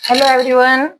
Hello everyone.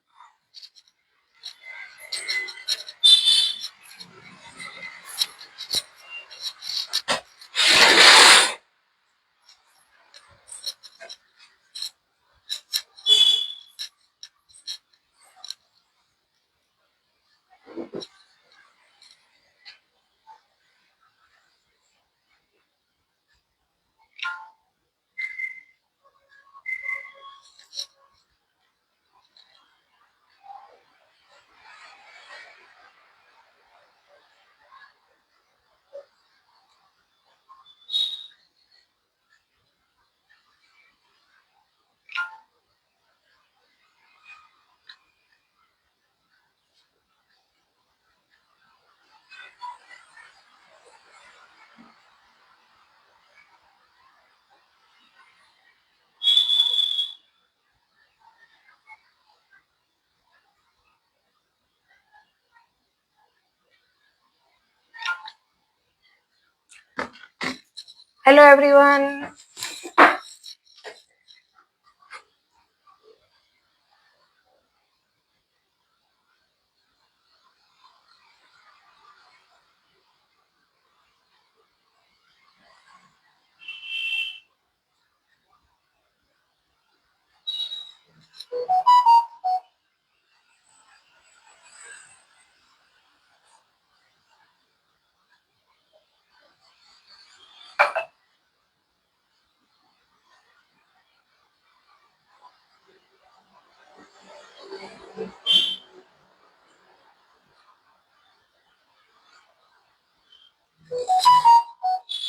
Hello everyone.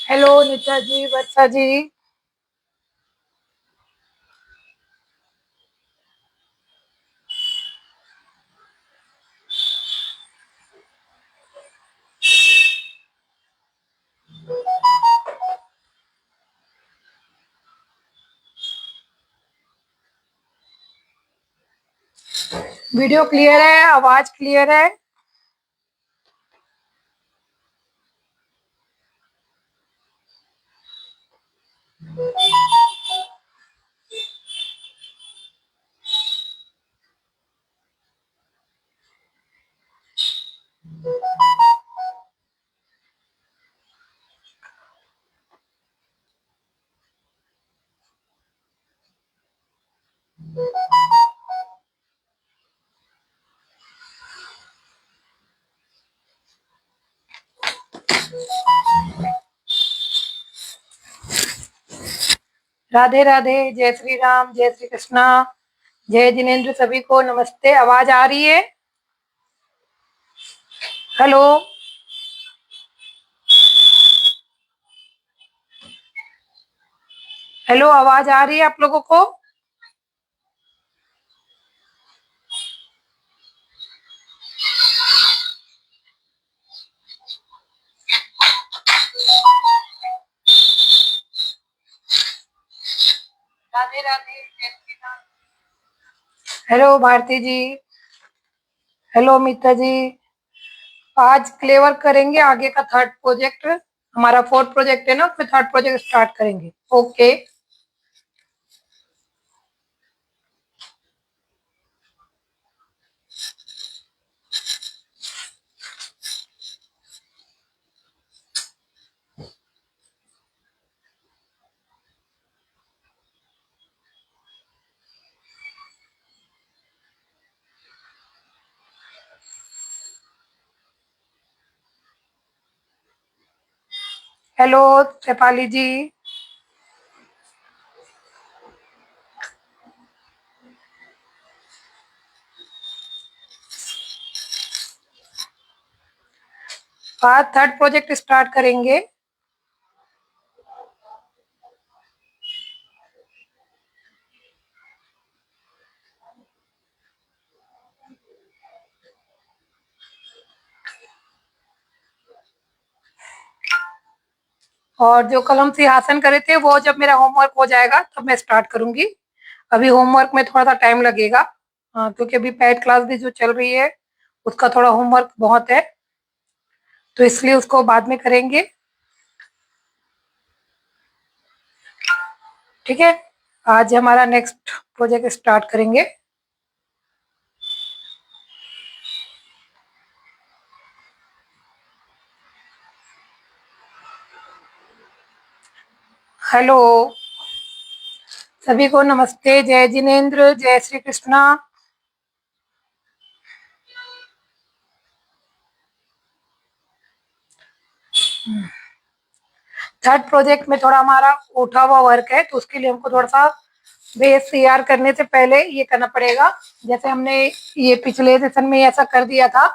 Hello Nita ji, Vatsa ji. Video clear है, आवाज clear है। राधे राधे, जय श्री राम, जय श्री कृष्णा, जय जिनेन्द्र, सभी को नमस्ते। आवाज आ रही है? हेलो हेलो, आवाज आ रही है आप लोगों को? राधे राधे, जय श्री राम। हेलो भारती जी, हेलो मीता जी। आज क्लेवर करेंगे आगे का थर्ड प्रोजेक्ट। हमारा फोर्थ प्रोजेक्ट है ना, फिर थर्ड प्रोजेक्ट स्टार्ट करेंगे। ओके। हेलो शेफाली जी। आज थर्ड प्रोजेक्ट स्टार्ट करेंगे। और जो कल हम सिंहासन करे थे वो जब मेरा होमवर्क हो जाएगा तब मैं स्टार्ट करूंगी। अभी होमवर्क में थोड़ा सा टाइम लगेगा। क्योंकि अभी पैड क्लास भी जो चल रही है उसका थोड़ा होमवर्क बहुत है, तो इसलिए उसको बाद में करेंगे। ठीक है, आज हमारा नेक्स्ट प्रोजेक्ट स्टार्ट करेंगे। हेलो, सभी को नमस्ते, जय जिनेन्द्र, जय श्री कृष्णा। थर्ड प्रोजेक्ट में थोड़ा हमारा उठा हुआ वर्क है, तो उसके लिए हमको थोड़ा सा बेस तैयार करने से पहले ये करना पड़ेगा। जैसे हमने ये पिछले सेशन में ऐसा कर दिया था,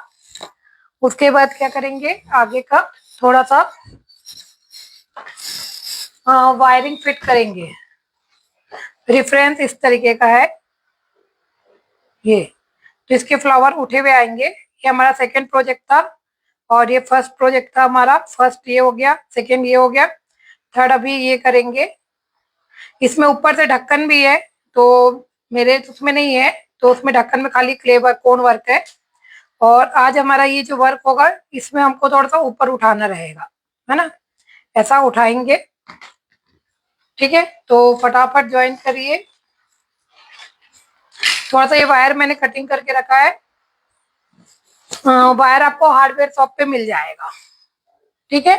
उसके बाद क्या करेंगे आगे का, थोड़ा सा वायरिंग फिट करेंगे। रेफरेंस इस तरीके का है ये, तो इसके फ्लावर उठे हुए आएंगे। ये हमारा सेकंड प्रोजेक्ट था, और ये फर्स्ट प्रोजेक्ट था हमारा। फर्स्ट ये हो गया, सेकंड ये हो गया, थर्ड अभी ये करेंगे। इसमें ऊपर से ढक्कन भी है, तो मेरे उसमें नहीं है, तो उसमें ढक्कन में खाली क्ले वर्क, कोन वर्क है। और आज हमारा ये जो वर्क होगा, इसमें हमको थोड़ा सा ऊपर उठाना रहेगा, है ना, ऐसा उठाएंगे। ठीक है, तो फटाफट ज्वाइन करिए। थोड़ा सा ये वायर मैंने कटिंग करके रखा है, वायर आपको हार्डवेयर शॉप पे मिल जाएगा। ठीक है,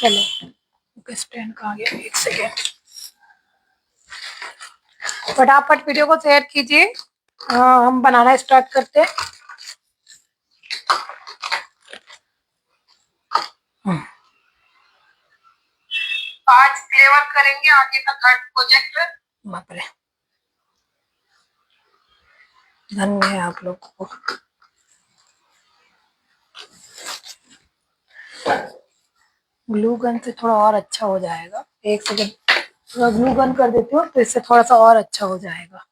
चलो स्टैंड कहाँ गया, एक सेकेंड। फटाफट वीडियो को शेयर कीजिए, हम बनाना स्टार्ट करते हैं। आज फ्लेवर करेंगे आगे का थर्ड प्रोजेक्ट। बाप रे, धन्य है आप लोग को। ग्लू गन से थोड़ा और अच्छा हो जाएगा, एक सेकेंड, थोड़ा ग्लू गन कर देती हूँ, तो इससे थोड़ा सा और अच्छा हो जाएगा।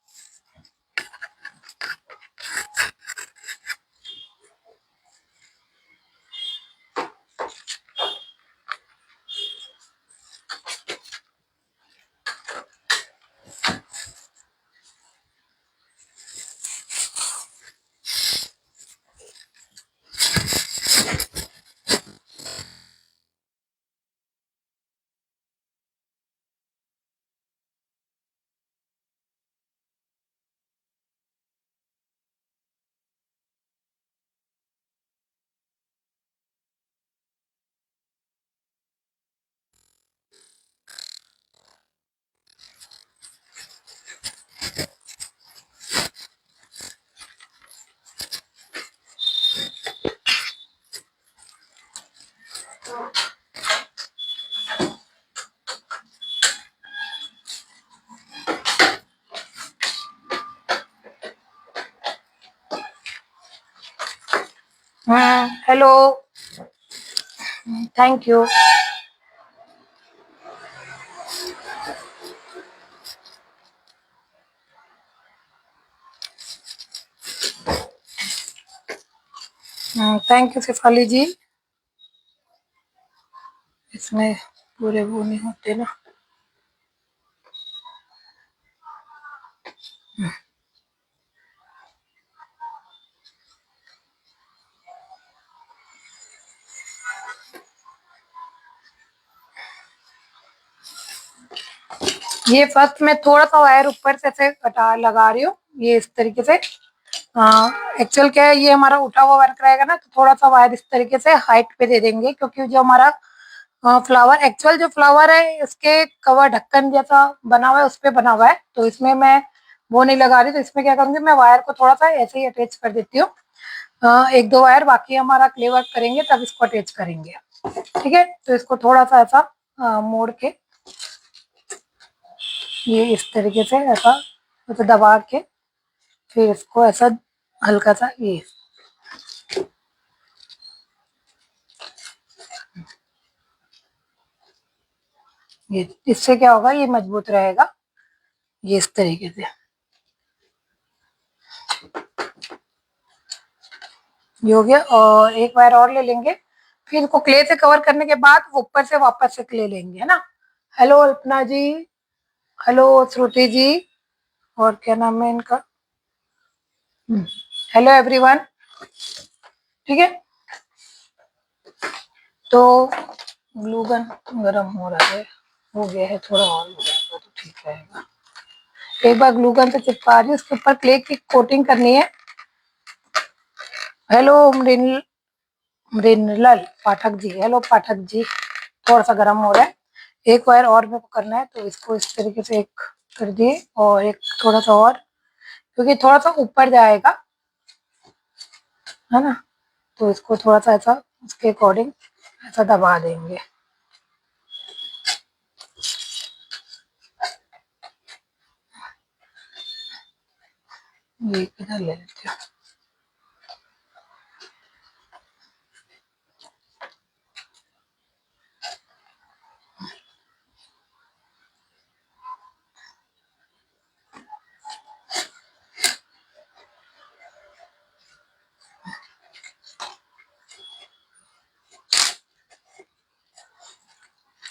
Hello, thank you. Thank you Shefali ji. इसमें पूरे वो नहीं होते ना। ये फर्स्ट में थोड़ा सा वायर ऊपर से ऐसे कटा लगा रही हूँ, ये इस तरीके से। एक्चुअल क्या है, ये हमारा उठा हुआ वर्क रहेगा ना, तो थोड़ा सा वायर इस तरीके से हाइट पे दे देंगे, क्योंकि जो हमारा फ्लावर, एक्चुअल जो फ्लावर है इसके कवर ढक्कन जैसा बना हुआ है, उस पे बना हुआ है, तो इसमें मैं वो नहीं लगा रही। तो इसमें क्या करूंगी, मैं वायर को थोड़ा सा ऐसे ही अटैच कर देती हूँ, एक दो वायर, बाकी हमारा क्ले वर्क करेंगे तब इसको अटैच करेंगे। ठीक है, तो इसको थोड़ा सा ऐसा मोड़ के, ये इस तरीके से ऐसा ऐसे दबा के, फिर इसको ऐसा हल्का सा ये इससे क्या होगा, ये मजबूत रहेगा, ये इस तरीके से। ये हो गया, और एक वायर और ले लेंगे, फिर इसको क्ले से कवर करने के बाद ऊपर से वापस से क्ले लेंगे, है ना। हेलो अल्पना जी, हेलो श्रुति जी, और क्या नाम है इनका, हेलो एवरीवन, ठीक है। तो ग्लू गन गर्म हो रहा है, हो गया है, थोड़ा और हो जाएगा तो ठीक रहेगा। एक बार ग्लू गन से चिपका दी, उसके ऊपर क्ले की कोटिंग करनी है। हेलो मृणल पाठक जी, हेलो पाठक जी, थोड़ा सा गर्म हो रहा है, एक वायर और मेरे को करना है, तो इसको इस तरीके से एक कर दिए और एक थोड़ा सा और, क्योंकि थोड़ा सा ऊपर जाएगा, है ना, तो इसको थोड़ा सा ऐसा उसके अकॉर्डिंग ऐसा दबा देंगे। ये किधर ले लेते हो।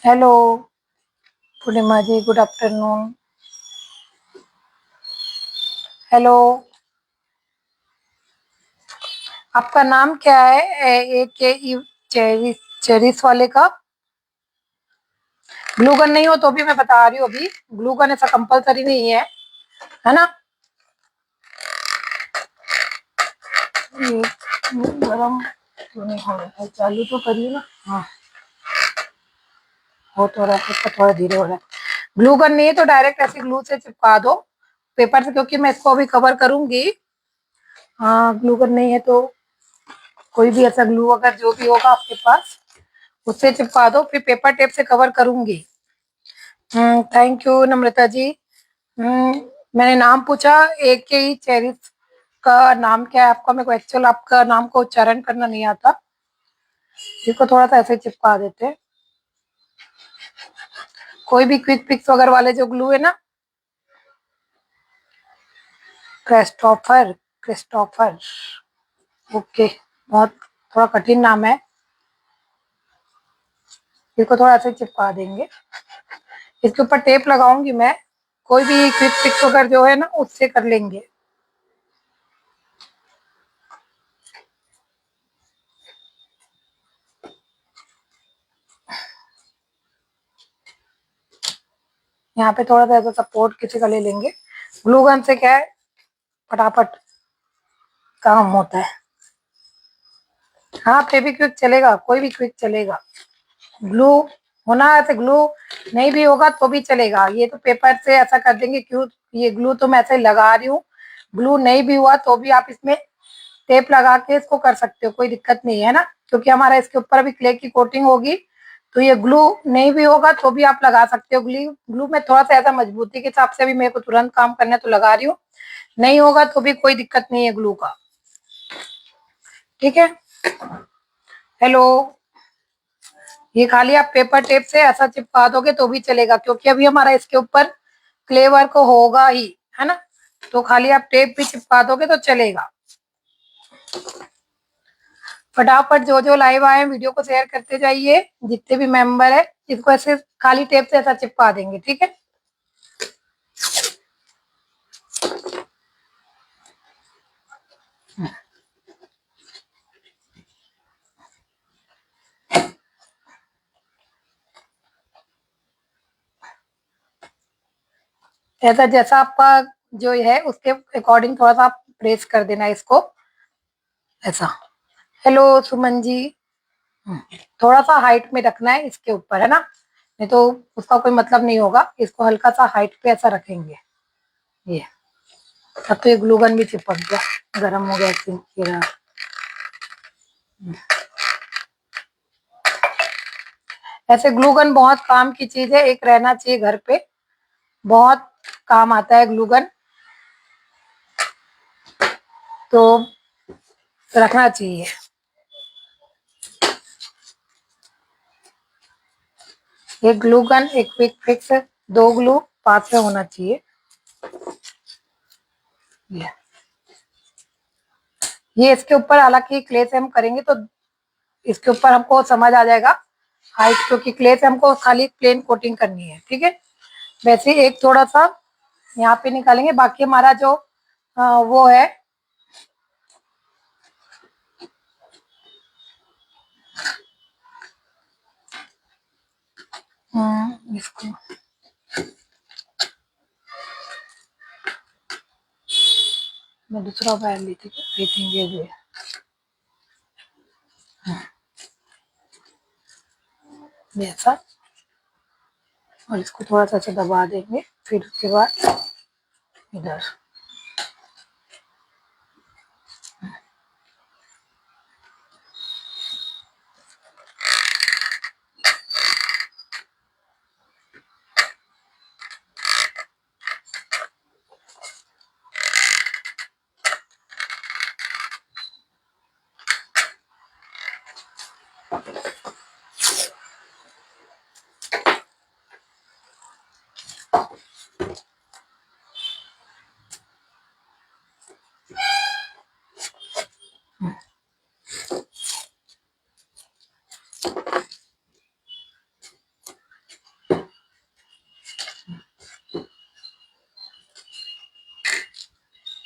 हेलो पूर्णिमा जी, गुड आफ्टरनून। हेलो, आपका नाम क्या है? चेरिस चेरिस वाले का। ग्लू गन नहीं हो तो भी मैं बता रही हूँ, अभी ग्लू गन ऐसा कंपलसरी नहीं है ना। ये गरम क्यों नहीं हो रहा है, चालू तो करिए ना। हाँ, हो तो रहा है, थोड़ा धीरे हो रहा है। ग्लू गन नहीं है तो डायरेक्ट ऐसे ग्लू से चिपका दो पेपर से, क्योंकि मैं इसको अभी कवर करूंगी। हाँ, ग्लू गन नहीं है तो कोई भी ऐसा ग्लू अगर जो भी होगा आपके पास उससे चिपका दो, फिर पेपर टेप से कवर करूंगी। थैंक यू नम्रता जी। मैंने नाम पूछा, एक के ही चेरिस का नाम क्या है आपका? मेरे को एक्चुअल आपका नाम को उच्चारण करना नहीं आता, इसको थोड़ा सा ऐसे चिपका देते हैं। कोई भी क्विक फिक्स वगैरह वाले जो ग्लू है ना, क्रिस्टोफर क्रिस्टोफर, ओके, बहुत थोड़ा कठिन नाम है, इसको थोड़ा ऐसे चिपका देंगे। इसके ऊपर टेप लगाऊंगी मैं, कोई भी क्विक फिक्स वगैरह जो है ना उससे कर लेंगे। यहाँ पे थोड़ा सा ऐसा सपोर्ट किसी का ले लेंगे। ग्लू गन से क्या है, फटाफट काम होता है। हाँ, फेविक्विक चलेगा, कोई भी क्विक चलेगा। ग्लू होना है तो ग्लू नहीं भी होगा तो भी चलेगा, ये तो पेपर से ऐसा कर देंगे। क्यों, ये ग्लू तो मैं ऐसे लगा रही हूँ, ग्लू नहीं भी हुआ तो भी आप इसमें टेप लगा के इसको कर सकते हो, कोई दिक्कत नहीं है ना, क्योंकि हमारा इसके ऊपर अभी क्ले की कोटिंग होगी, तो ये ग्लू नहीं भी होगा तो भी आप लगा सकते हो। ग्लू में थोड़ा सा ऐसा मजबूती के हिसाब से भी मेरे को तुरंत काम करना है तो लगा रही हूँ, नहीं होगा तो भी कोई दिक्कत नहीं है ग्लू का, ठीक है। हेलो, ये खाली आप पेपर टेप से ऐसा चिपका दोगे तो भी चलेगा, क्योंकि अभी हमारा इसके ऊपर क्ले वर्क होगा ही, है ना, तो खाली आप टेप भी चिपका दोगे तो चलेगा। फटाफट जो जो लाइव आए वीडियो को शेयर करते जाइए, जितने भी मेंबर है, इसको ऐसे खाली टेप से ऐसा चिपका देंगे, ठीक है। ऐसा जैसा आपका जो है उसके अकॉर्डिंग थोड़ा सा आप प्रेस कर देना इसको ऐसा। हेलो सुमन जी, थोड़ा सा हाइट में रखना है इसके ऊपर, है ना, नहीं तो उसका कोई मतलब नहीं होगा। इसको हल्का सा हाइट पे ऐसा रखेंगे, ये। अब तो ये ग्लू गन भी चिपक गया, गर्म हो गया इसकी। ऐसे ग्लू गन बहुत काम की चीज है, एक रहना चाहिए घर पे, बहुत काम आता है ग्लू गन, तो रखना चाहिए। एक ग्लू गन, एक क्विक फिक्स, दो ग्लू पास में होना चाहिए। ये इसके ऊपर हालांकि क्ले से हम करेंगे तो इसके ऊपर हमको समझ आ जाएगा हाइट, क्योंकि क्ले से हमको खाली प्लेन कोटिंग करनी है, ठीक है। वैसे एक थोड़ा सा यहाँ पे निकालेंगे, बाकी हमारा जो वो है इसको मैं दूसरा वायर ली थी, आई थिंक ये जो है ऐसा, और इसको थोड़ा सा दबा देंगे, फिर उसके बाद इधर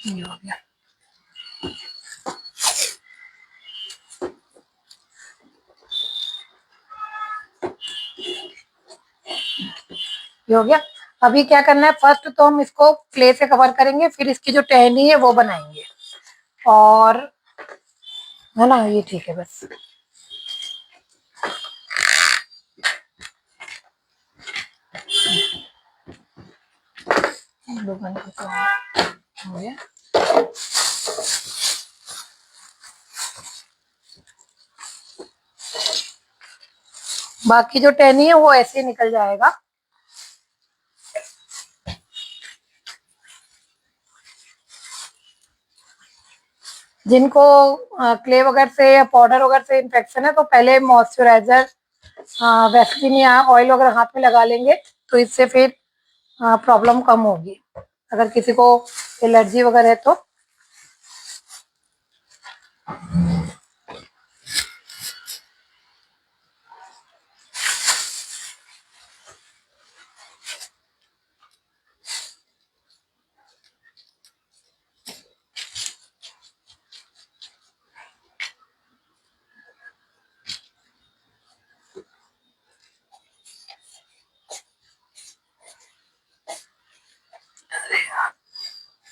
ये हो गया। ये हो गया। अभी क्या करना है, फर्स्ट तो हम इसको क्ले से कवर करेंगे, फिर इसकी जो टहनी है वो बनाएंगे, और है ना, ये ठीक है बस। हो गया। बाकी जो टहनी है वो ऐसे निकल जाएगा। जिनको क्ले वगैरह से या पाउडर वगैरह से इन्फेक्शन है, तो पहले मॉइस्चराइजर, वैसलीन या ऑयल वगैरह हाथ में लगा लेंगे, तो इससे फिर प्रॉब्लम कम होगी, अगर किसी को एलर्जी वगैरह है तो।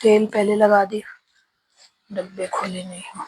तेल पहले लगा दी, डब्बे खोले नहीं हो।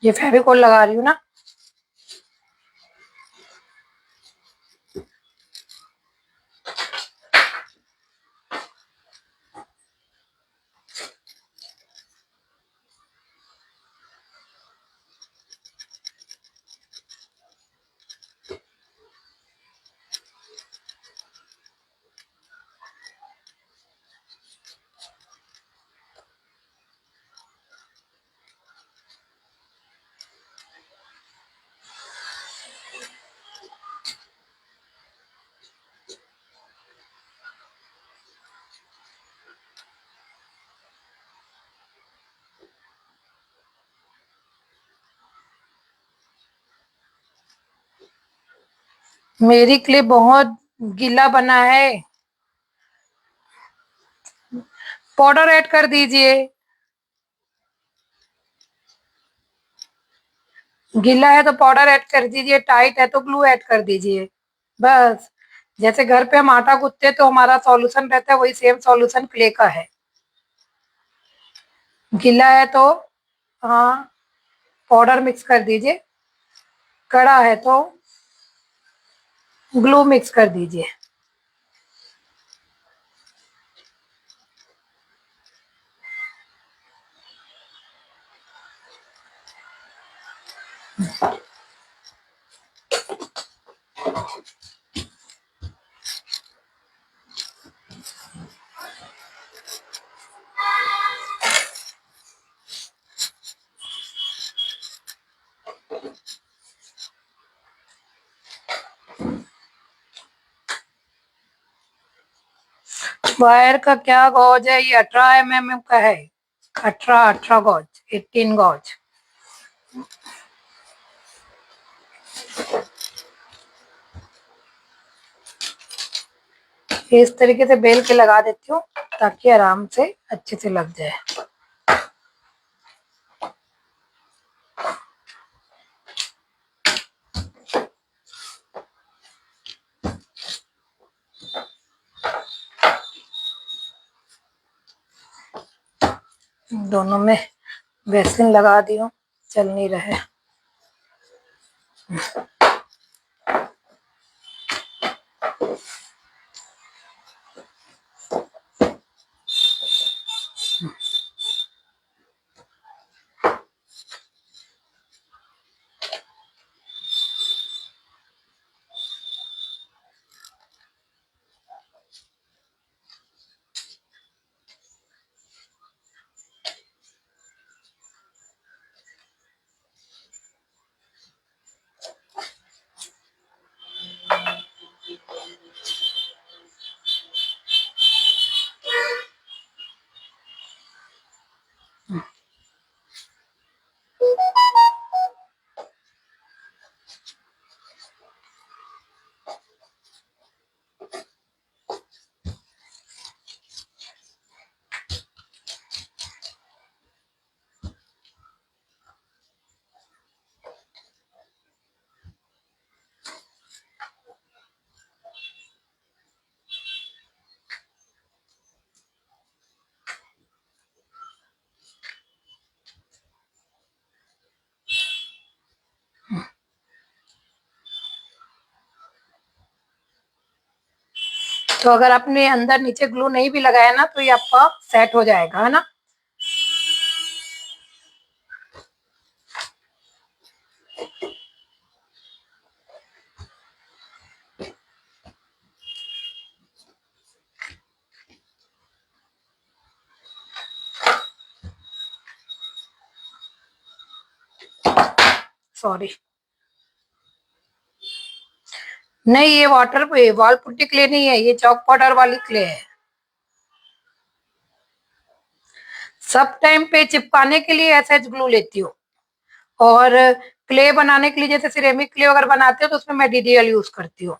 ये फेविकोल लगा रही हूँ ना। मेरी क्लिप बहुत गीला बना है, पाउडर ऐड कर दीजिए। गीला है तो पाउडर ऐड कर दीजिए, टाइट है तो ग्लू ऐड कर दीजिए, बस। जैसे घर पे हम आटा गूंथते तो हमारा सॉल्यूशन रहता है, वही सेम सॉल्यूशन क्ले का है। गीला है तो हाँ, पाउडर मिक्स कर दीजिए, कड़ा है तो ग्लू मिक्स कर दीजिए। वायर का क्या गॉज है? ये 18 mm का है। 18 गॉज, 18 गॉज। इस तरीके से बेल के लगा देती हूँ ताकि आराम से अच्छे से लग जाए। दोनों में वैसलीन लगा दी हूँ, चल नहीं रहे। तो अगर आपने अंदर नीचे ग्लू नहीं भी लगाया ना तो ये आपका सेट हो जाएगा, है ना। सॉरी, नहीं ये वाटर वॉल पुट्टी क्ले नहीं है, ये चॉक पाउडर वाली क्ले है। सब टाइम पे चिपकाने के लिए एसएच ग्लू लेती हूँ, और क्ले बनाने के लिए जैसे सिरेमिक क्ले अगर बनाते हो तो उसमें मैं डीडीएल यूज करती हूँ।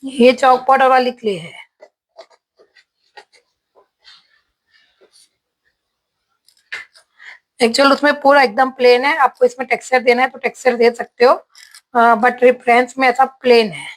ये चॉक पाउडर वाली क्ले है। एक्चुअल उसमें पूरा एकदम प्लेन है, आपको इसमें टेक्सचर देना है तो टेक्सचर दे सकते हो, बट रेफरेंस में ऐसा प्लेन है।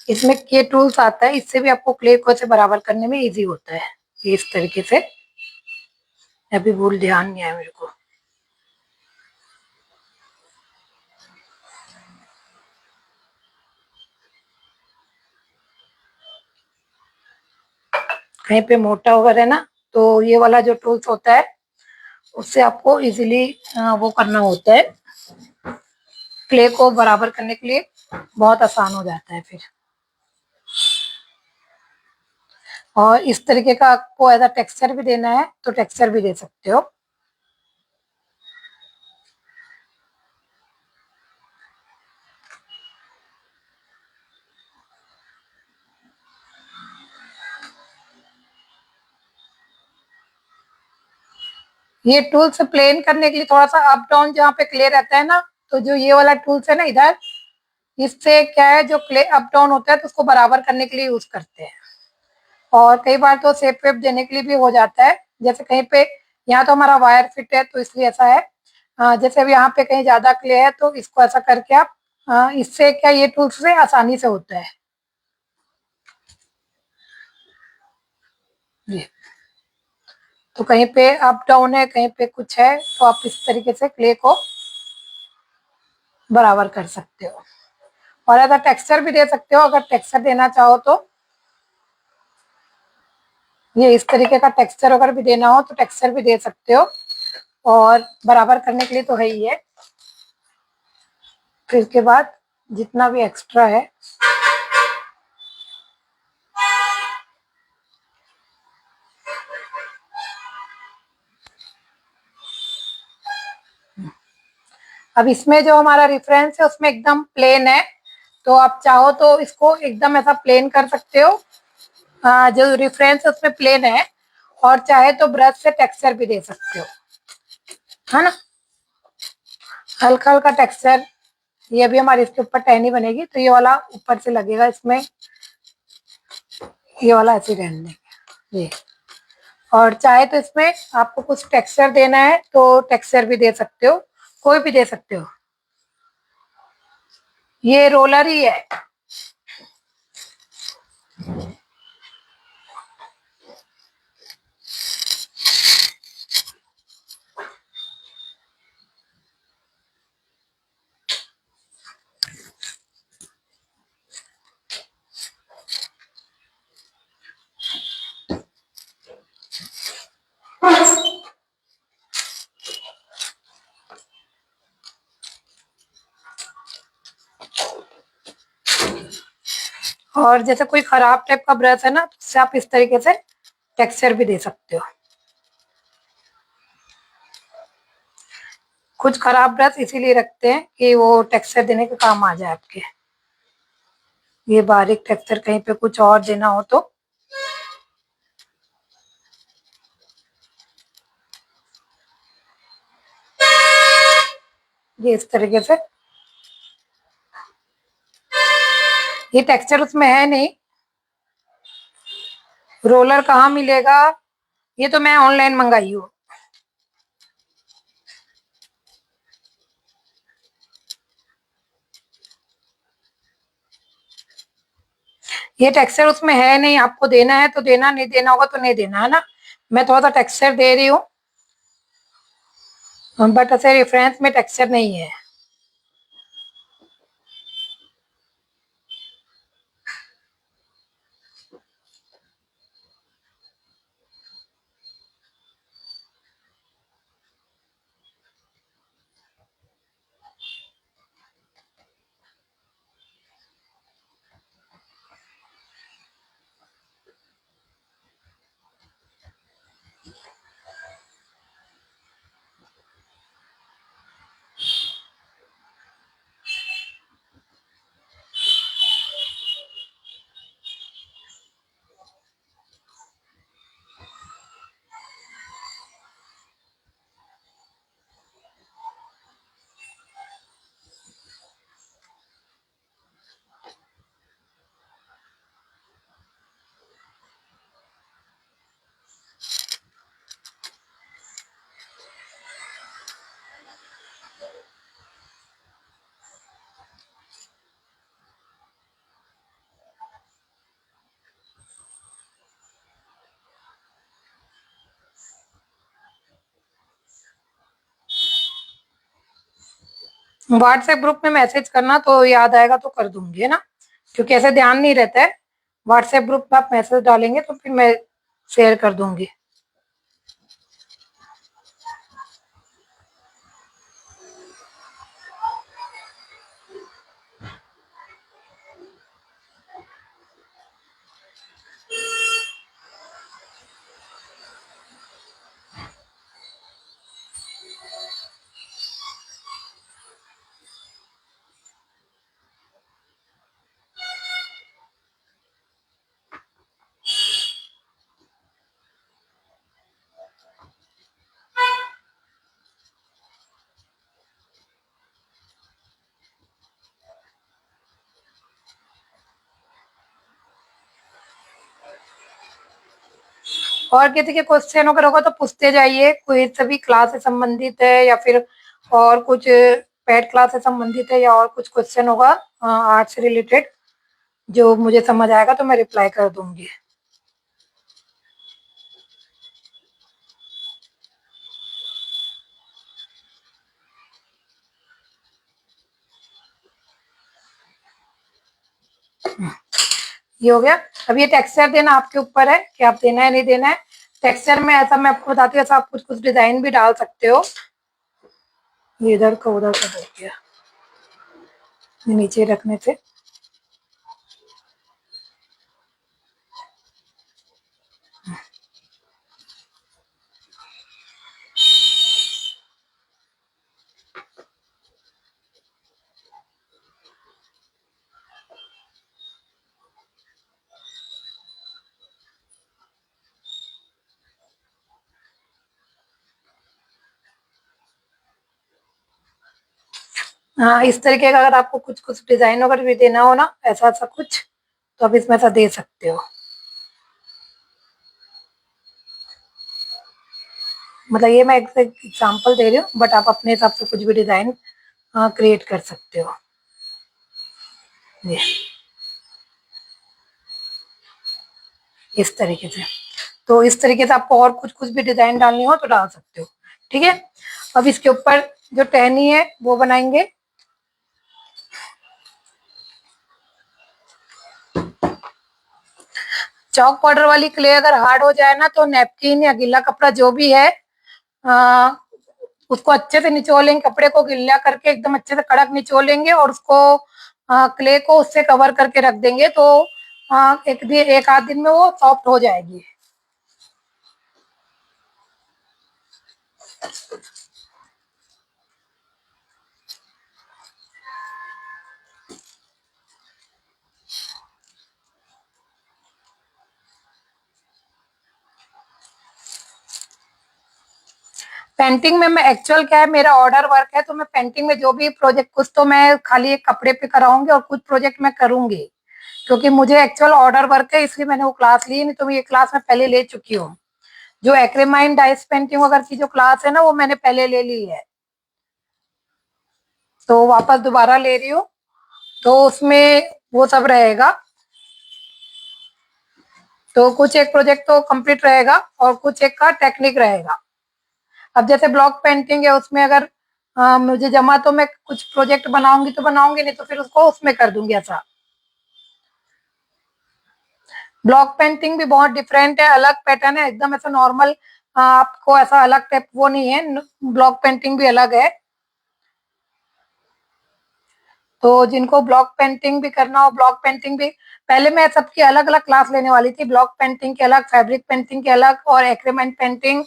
इसमें के टूल्स आता है, इससे भी आपको क्ले को से बराबर करने में इजी होता है। ये इस तरीके से, अभी भूल ध्यान नहीं है मेरे को। कहीं पे मोटा वगैरह है ना, तो ये वाला जो टूल्स होता है उससे आपको इजीली वो करना होता है, क्ले को बराबर करने के लिए बहुत आसान हो जाता है फिर। और इस तरीके का आपको ऐसा टेक्सचर भी देना है तो टेक्सचर भी दे सकते हो। ये टूल्स प्लेन करने के लिए थोड़ा सा अप डाउन जहाँ पे क्ले रहता है ना, तो जो ये वाला टूल्स है ना इधर, इससे क्या है, जो क्ले अप डाउन होता है तो उसको बराबर करने के लिए यूज करते हैं। और कई बार तो शेप वेप देने के लिए भी हो जाता है, जैसे कहीं पे यहाँ तो हमारा वायर फिट है तो इसलिए ऐसा है। जैसे अब यहाँ पे कहीं ज्यादा क्ले है तो इसको ऐसा करके आप इससे क्या, ये टूल्स से आसानी से होता है ये। तो कहीं पे अप डाउन है, कहीं पे कुछ है, तो आप इस तरीके से क्ले को बराबर कर सकते हो। और अगर टेक्सचर भी दे सकते हो, अगर टेक्सचर देना चाहो तो ये इस तरीके का टेक्सचर अगर भी देना हो तो टेक्सचर भी दे सकते हो। और बराबर करने के लिए तो है ही है। फिर के बाद जितना भी एक्स्ट्रा है, अब इसमें जो हमारा रेफरेंस है उसमें एकदम प्लेन है, तो आप चाहो तो इसको एकदम ऐसा प्लेन कर सकते हो। जो रेफरेंस है उसमें प्लेन है, और चाहे तो ब्रश से टेक्सचर भी दे सकते हो, है ना। हल्का हल्का टेक्सचर, ये अभी हमारी इसके ऊपर टहनी बनेगी तो ये वाला ऊपर से लगेगा इसमें, ये वाला ऐसे रहने देंगे ये। और चाहे तो इसमें आपको कुछ टेक्सचर देना है तो टेक्सचर भी दे सकते हो, कोई भी दे सकते हो। ये रोलर ही है। और जैसे कोई खराब टाइप का ब्रश है ना, तो उससे आप इस तरीके से टेक्सचर भी दे सकते हो। कुछ खराब ब्रश इसीलिए रखते हैं कि वो टेक्सचर देने के काम आ जाए आपके। ये बारीक टेक्सचर कहीं पे कुछ और देना हो तो ये इस तरीके से। ये टेक्सचर उसमें है नहीं, रोलर कहाँ मिलेगा, ये तो मैं ऑनलाइन मंगाई हूँ। ये टेक्सचर उसमें है नहीं, आपको देना है तो देना, नहीं देना होगा तो नहीं देना, है ना। मैं थोड़ा सा टेक्सचर दे रही हूँ, बट ऐसे रेफरेंस में टेक्सचर नहीं है। व्हाट्सएप ग्रुप में मैसेज करना, तो याद आएगा तो कर दूंगी, है ना, क्योंकि ऐसे ध्यान नहीं रहता है। व्हाट्सएप ग्रुप में आप मैसेज डालेंगे तो फिर मैं शेयर कर दूंगी। और किसी के क्वेश्चन अगर होगा तो पूछते जाइए, कोई सभी क्लास से संबंधित है या फिर और कुछ पेड क्लास से संबंधित है या और कुछ क्वेश्चन होगा आर्ट से रिलेटेड, जो मुझे समझ आएगा तो मैं रिप्लाई कर दूंगी। ये हो गया। अब ये टेक्सचर देना आपके ऊपर है कि आप देना है नहीं देना है। टेक्सचर में ऐसा मैं आपको बताती हूँ, ऐसा आप कुछ कुछ डिजाइन भी डाल सकते हो। ये इधर का उधर का हो गया नीचे रखने से। हाँ, इस तरीके का अगर आपको कुछ कुछ डिजाइन अगर भी देना हो ना, ऐसा ऐसा कुछ, तो आप इसमें ऐसा दे सकते हो। मतलब ये मैं एक एग्जाम्पल दे रही हूँ, बट आप अपने हिसाब से कुछ भी डिजाइन क्रिएट कर सकते हो। ये इस तरीके से। तो इस तरीके से आपको और कुछ कुछ भी डिजाइन डालनी हो तो डाल सकते हो। ठीक है। अब इसके ऊपर जो टहनी है वो बनाएंगे। चौक पाउडर वाली क्ले अगर हार्ड हो जाए ना, तो नैपकिन या गीला कपड़ा जो भी है, आ, उसको अच्छे से निचोड़ेंगे, कपड़े को गीला करके एकदम अच्छे से कड़क निचोड़ेंगे और उसको क्ले को उससे कवर करके रख देंगे, तो एक आध दिन में वो सॉफ्ट हो जाएगी। पेंटिंग में मैं एक्चुअल क्या है, मेरा ऑर्डर वर्क है, तो मैं पेंटिंग में जो भी प्रोजेक्ट, कुछ तो मैं खाली एक कपड़े पे कराऊंगी और कुछ प्रोजेक्ट मैं करूंगी, क्योंकि मुझे एक्चुअल ऑर्डर वर्क है, इसलिए मैंने वो क्लास ली। नहीं तो ये क्लास मैं पहले ले चुकी हूँ। जो एक्रेमाइन डाइस पेंटिंग वगैरह की जो क्लास है ना, वो मैंने पहले ले ली है, तो वापस दोबारा ले रही हूँ। तो उसमें वो सब रहेगा। तो कुछ एक प्रोजेक्ट तो कंप्लीट रहेगा और कुछ एक का टेक्निक रहेगा। अब जैसे ब्लॉक पेंटिंग है, उसमें अगर मुझे जमा, तो मैं कुछ प्रोजेक्ट बनाऊंगी तो बनाऊंगी, नहीं तो फिर उसको उसमें कर दूंगी ऐसा। ब्लॉक पेंटिंग भी बहुत डिफरेंट है, अलग पैटर्न है एकदम, ऐसा नॉर्मल आपको ऐसा अलग टाइप वो नहीं है। ब्लॉक पेंटिंग भी अलग है। तो जिनको ब्लॉक पेंटिंग भी करना हो, ब्लॉक पेंटिंग भी, पहले मैं सबकी अलग अलग क्लास लेने वाली थी, ब्लॉक पेंटिंग के अलग, फैब्रिक पेंटिंग के अलग और एक्रीमेंट पेंटिंग,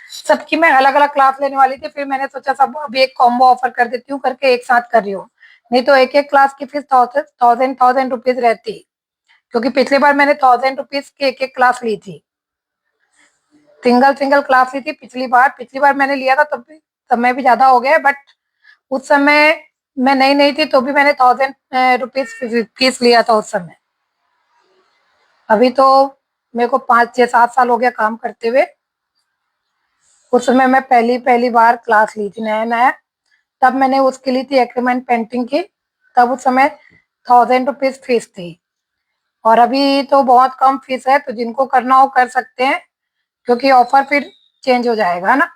सबकी मैं अलग अलग क्लास लेने वाली थी। फिर मैंने सोचा सब अभी एक कॉम्बो ऑफर कर देती हूँ करके एक साथ कर रही हूँ। नहीं तो एक एक क्लास की फीस थाउजेंड थाउजेंड रुपीज रहती, क्योंकि पिछली बार मैंने 1000 रुपीज की एक एक क्लास ली थी, सिंगल सिंगल क्लास ली थी पिछली बार मैंने लिया था, तब भी समय भी ज्यादा हो गया, बट उस समय मैं नई नई थी तो भी मैंने 1000 रुपीज फीस लिया था उस समय। अभी तो मेरे को 5 6 7 साल हो गया काम करते हुए। उस समय मैं पहली पहली बार क्लास ली थी नया नया, तब मैंने उसकी ली थी एक्रीमेंट पेंटिंग की। तब उस समय 1000 रुपीज फीस थी, और अभी तो बहुत कम फीस है, तो जिनको करना हो कर सकते हैं, क्योंकि ऑफर फिर चेंज हो जाएगा, है ना।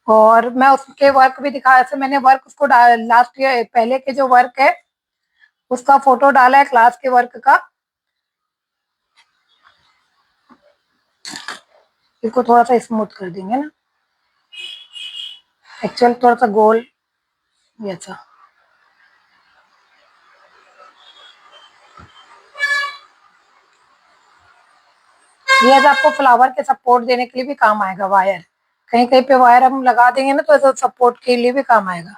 और मैं उसके वर्क भी दिखा, ऐसे मैंने वर्क उसको लास्ट ईयर पहले के जो वर्क है उसका फोटो डाला है क्लास के वर्क का। इसको थोड़ा सा स्मूथ कर देंगे ना, एक्चुअल थोड़ा सा गोल ऐसा। ये ऐसा आपको फ्लावर के सपोर्ट देने के लिए भी काम आएगा, वायर कहीं कहीं पे वायर हम लगा देंगे ना तो ऐसा सपोर्ट के लिए भी काम आएगा।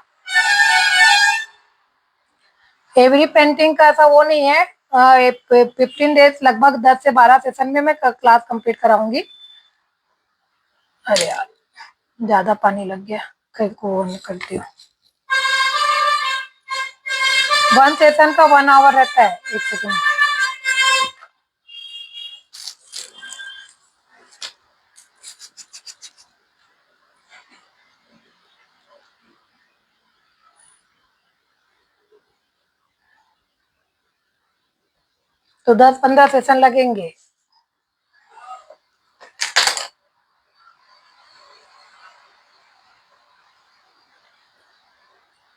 एवरी पेंटिंग का ऐसा वो नहीं है, 15 डेज लगभग 10 से 12 सेशन में मैं क्लास कंप्लीट कराऊंगी। अरे यार ज्यादा पानी लग गया, कहीं को वो निकलती हूँ। 1 सेशन का 1 आवर रहता है, 1 सेकंड। तो 10-15 सेशन लगेंगे।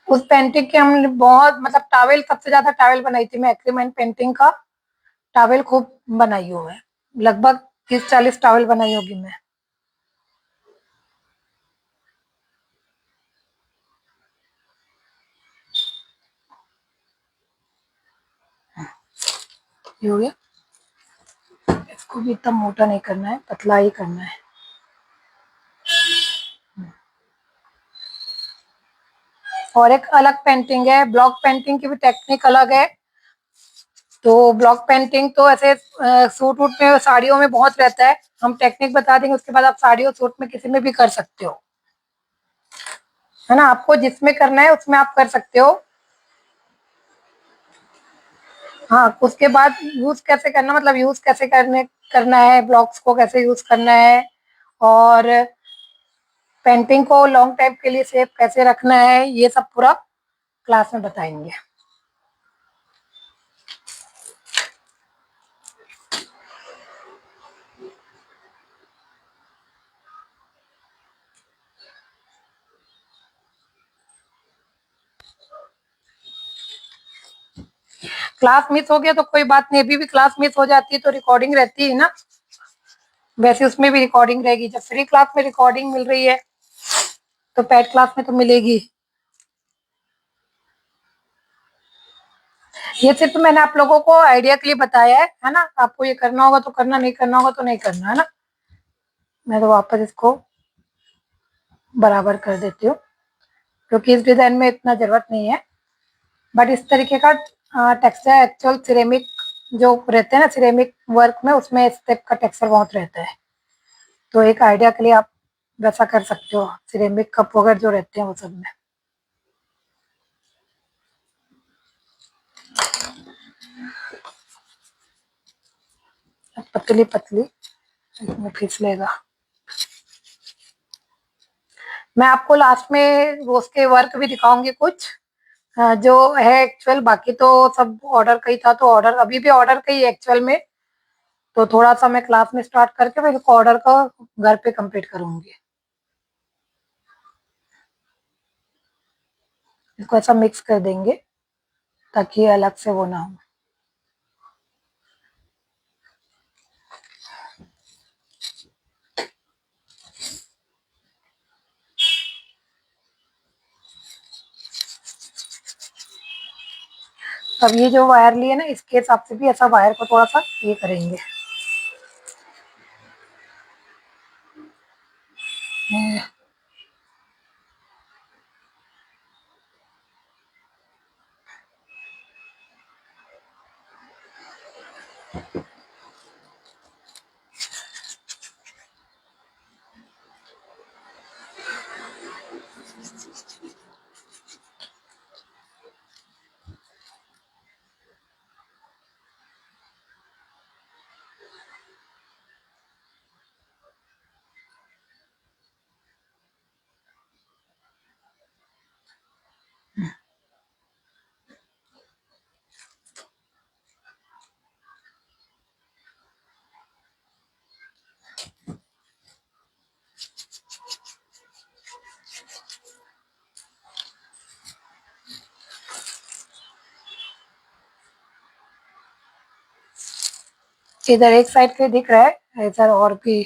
उस पेंटिंग की हमने बहुत मतलब टावेल, सबसे ज्यादा टावेल बनाई थी मैं, एक्रीमेंट पेंटिंग का टावेल खूब बनाई हूँ मैं, लगभग 30-40 टावेल बनाई होगी मैं। ये हो गया। इसको भी इतना मोटा नहीं करना है, पतला ही करना है। और एक अलग पेंटिंग है, ब्लॉक पेंटिंग की भी टेक्निक अलग है। तो ब्लॉक पेंटिंग तो ऐसे सूट वूट में साड़ियों में बहुत रहता है, हम टेक्निक बता देंगे, उसके बाद आप साड़ी और सूट में किसी में भी कर सकते हो, है ना। आपको जिसमें करना है उसमें आप कर सकते हो। हाँ, उसके बाद यूज कैसे करना, मतलब यूज कैसे करना है, ब्लॉक्स को कैसे यूज करना है, और पेंटिंग को लॉन्ग टाइम के लिए सेफ कैसे रखना है, ये सब पूरा क्लास में बताएंगे। क्लास मिस हो गया तो कोई बात नहीं, अभी भी क्लास मिस हो जाती है तो रिकॉर्डिंग रहती है ना, वैसे उसमें भी रिकॉर्डिंग रहेगी। जब फ्री क्लास में रिकॉर्डिंग मिल रही है तो पेड क्लास में तो मिलेगी। ये सिर्फ मैंने आप लोगों को आइडिया के लिए बताया है ना, आपको ये करना होगा तो करना, नहीं करना होगा तो नहीं करना, है ना। मैं तो वापस इसको बराबर कर देती हूँ क्योंकि इस डिजाइन में इतना जरूरत नहीं है, बट इस तरीके का टेक्सचर एक्चुअल सिरेमिक जो रहते हैं ना, सिरेमिक वर्क में उसमें इस टाइप का टेक्सचर बहुत रहता है, तो एक आइडिया के लिए आप वैसा कर सकते हो, सिरेमिक कप वगैरह जो रहते हैं वो सब में। पतली पतली इसमें फिसलेगा। मैं आपको लास्ट में वो उसके वर्क भी दिखाऊंगी कुछ जो है एक्चुअल, बाकी तो सब ऑर्डर का ही था, तो ऑर्डर अभी भी ऑर्डर का ही एक्चुअल में, तो थोड़ा सा मैं क्लास में स्टार्ट करके फिर ऑर्डर का घर पे कंप्लीट करूंगी। इसको ऐसा मिक्स कर देंगे ताकि अलग से वो ना हो। अब ये जो वायर लिए ना, इसके हिसाब से भी ऐसा वायर को थोड़ा सा ये करेंगे। इधर एक साइड पे दिख रहा है, इधर और भी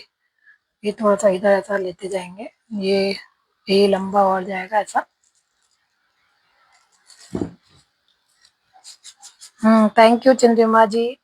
ये थोड़ा सा इधर ऐसा लेते जाएंगे, ये लंबा और जाएगा ऐसा। थैंक यू चंद्रिमा जी।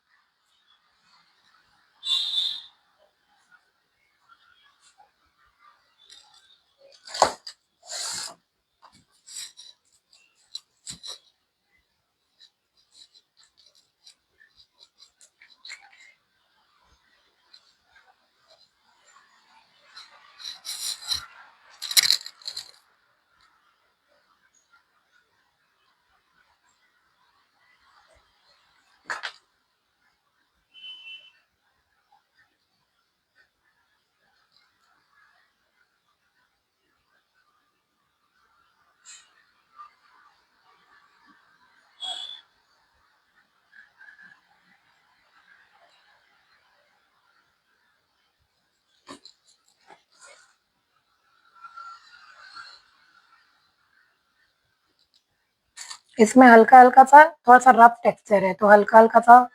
इसमें हल्का हल्का सा थोड़ा सा रफ टेक्सचर है, तो हल्का हल्का सा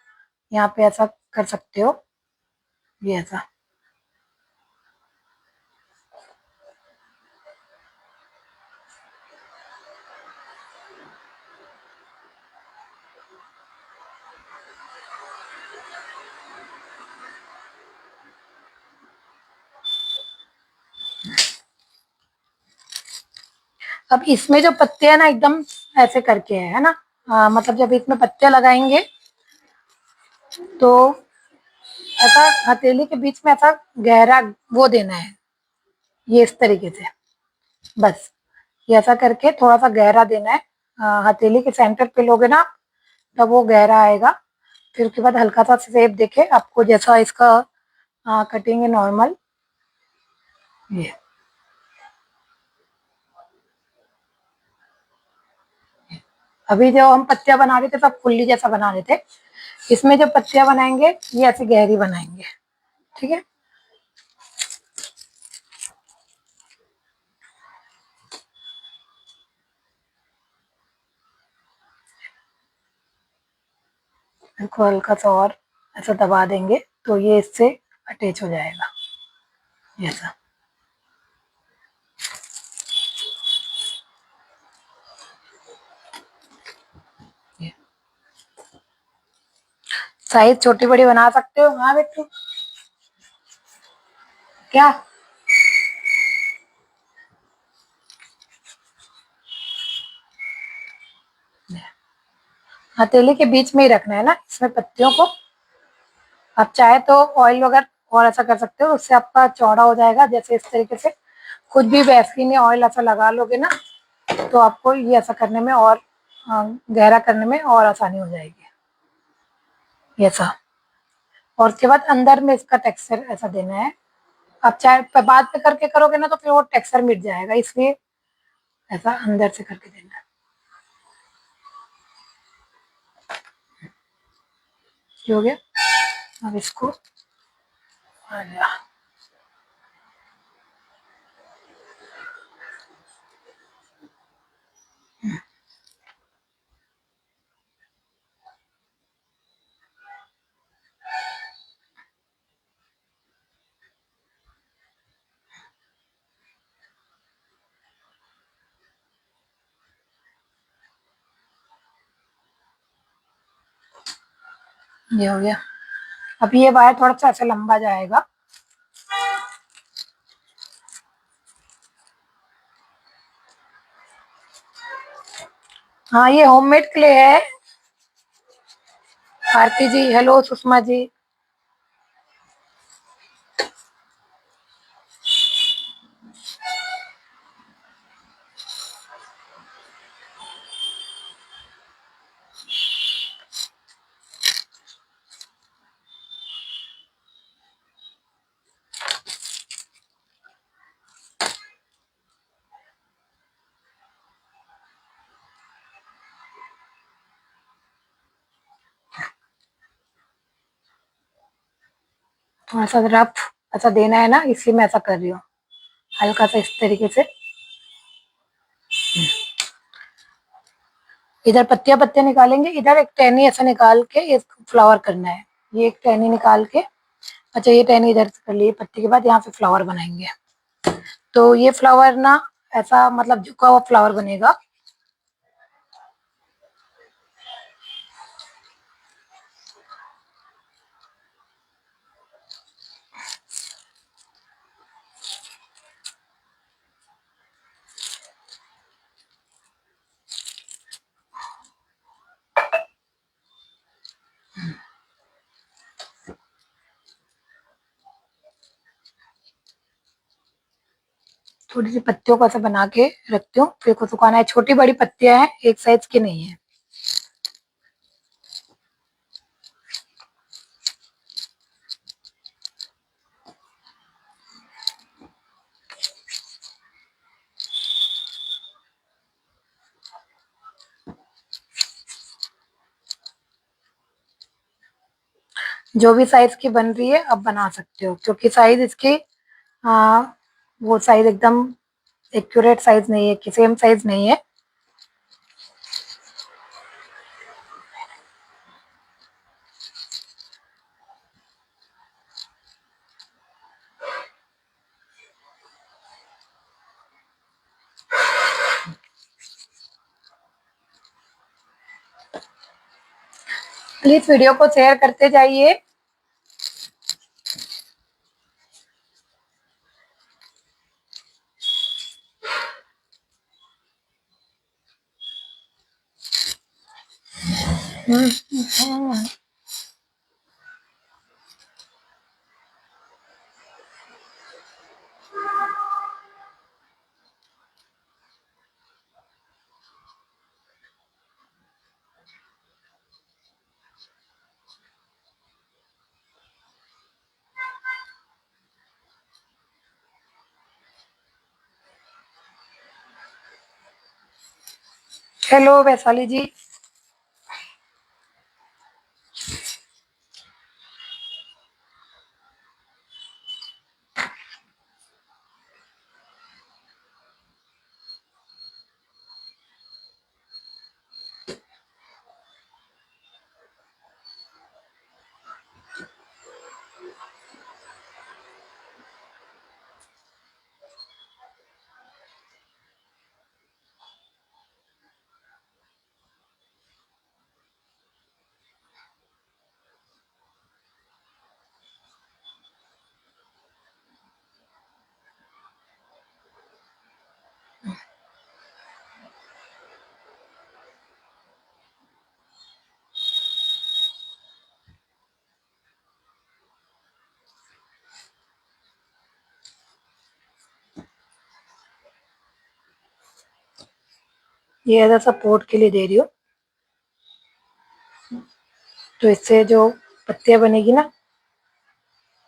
यहाँ पे ऐसा कर सकते हो, ये ऐसा। अब इसमें जो पत्ते हैं ना एकदम ऐसे करके है ना, मतलब जब इसमें पत्ते लगाएंगे तो ऐसा हथेली के बीच में ऐसा गहरा वो देना है, ये इस तरीके से, बस ये ऐसा करके थोड़ा सा गहरा देना है। हथेली के सेंटर पे लोगे ना तब वो गहरा आएगा। फिर उसके बाद हल्का सा शेप देखे आपको, जैसा इसका कटिंग है नॉर्मल, ये अभी जो हम पत्तियां बना रहे थे सब फुल्ली जैसा बना रहे थे, इसमें जो पत्तियां बनाएंगे ये ऐसी गहरी बनाएंगे, ठीक है। इनको हल्का सा और ऐसा दबा देंगे तो ये इससे अटैच हो जाएगा, ऐसा। साइज छोटी बड़ी बना सकते हो। हाँ बेटू, क्या हथेली के बीच में ही रखना है ना इसमें पत्तियों को। आप चाहे तो ऑयल वगैरह और ऐसा कर सकते हो, उससे आपका चौड़ा हो जाएगा। जैसे इस तरीके से खुद भी वैसलीन या ऑयल ऐसा लगा लोगे ना तो आपको ये ऐसा करने में और गहरा करने में और आसानी हो जाएगी, ऐसा। और उसके बाद अंदर में इसका टेक्सचर ऐसा देना है। आप चाहे बाद में करके करोगे ना तो फिर वो टेक्सचर मिट जाएगा, इसलिए ऐसा अंदर से करके देना है। ये हो गया। अब इसको ये हो गया। अब ये वायर थोड़ा सा ऐसे लंबा जाएगा। हाँ ये होममेड क्ले है। आरती जी हेलो, सुषमा जी। थोड़ा सा रफ ऐसा देना है ना, इसलिए मैं ऐसा कर रही हूँ, हल्का सा इस तरीके से। इधर पत्तियां पत्तियां निकालेंगे, इधर एक टहनी ऐसा निकाल के एक फ्लावर करना है। ये एक टहनी निकाल के, अच्छा ये टहनी इधर से कर लिए पत्ती के बाद, यहाँ पे फ्लावर बनाएंगे। तो ये फ्लावर ना ऐसा मतलब झुका हुआ फ्लावर बनेगा। थोड़ी सी पत्तियों को ऐसा बना के रखती हूँ, फिर को सुखाना है। छोटी बड़ी पत्तियां हैं, एक साइज की नहीं है। जो भी साइज की बन रही है अब बना सकते हो, क्योंकि साइज इसकी वो साइज एकदम एक्यूरेट साइज नहीं है, कि सेम साइज नहीं है। प्लीज वीडियो को शेयर करते जाइए। हेलो वैशाली जी। ये ऐसा सपोर्ट के लिए दे रही हूँ, तो इससे जो पत्तियां बनेगी ना,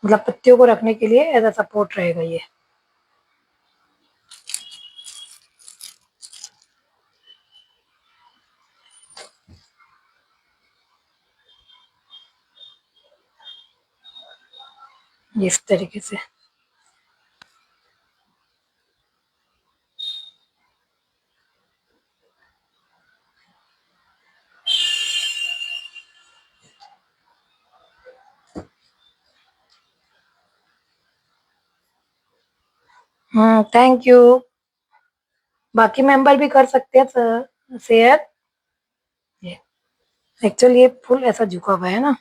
मतलब पत्तियों को रखने के लिए ऐसा सपोर्ट रहेगा ये इस तरीके से। Thank you. बाकी मेंबर भी कर सकते हैं शेयर। ये एक्चुअली ये फुल ऐसा झुका हुआ है ना।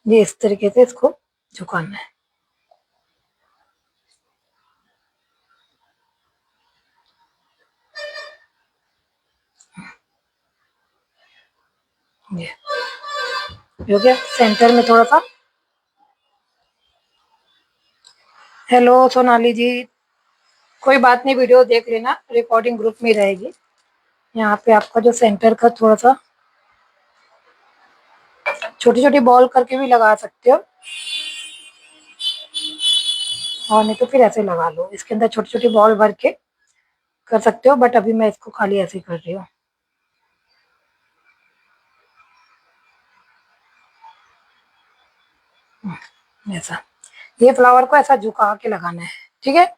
ये इस तरीके से इसको झुकाना है। ये हो गया सेंटर में थोड़ा सा। हेलो सोनाली जी। कोई बात नहीं, वीडियो देख लेना, रिकॉर्डिंग ग्रुप में रहेगी। यहाँ पे आपका जो सेंटर का थोड़ा सा छोटी छोटी बॉल करके भी लगा सकते हो। और नहीं तो फिर ऐसे लगा लो, इसके अंदर छोटी छोटी बॉल भर के कर सकते हो, बट अभी मैं इसको खाली ऐसे ही कर रही हूँ। ऐसा, ये फ्लावर को ऐसा झुका के लगाना है, ठीक है।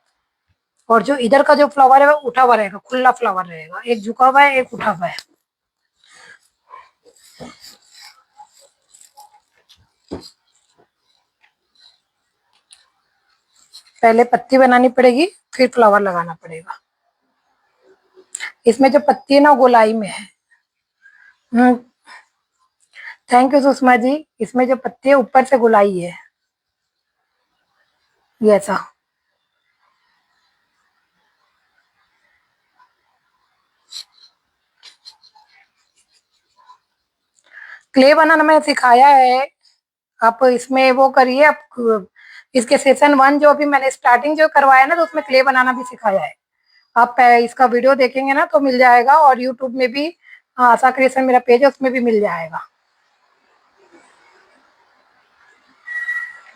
और जो इधर का जो फ्लावर है वो उठा हुआ रहेगा, खुला फ्लावर रहेगा, एक झुका हुआ है एक उठा हुआ है। पहले पत्ती बनानी पड़ेगी, फिर फ्लावर लगाना पड़ेगा। इसमें जो पत्ती है ना गोलाई में है। Thank you Sushma ji. इसमें जो पत्ती है ऊपर से गोलाई है, ये ऐसा। क्ले बनाना मैंने सिखाया है, आप इसमें वो करिए। आप इसके सेशन 1 जो अभी मैंने स्टार्टिंग जो करवाया ना, तो उसमें क्ले बनाना भी सिखाया है। आप इसका वीडियो देखेंगे ना तो मिल जाएगा, और यूट्यूब में भी आशा क्रिएशन मेरा पेज है, उसमें भी मिल जाएगा।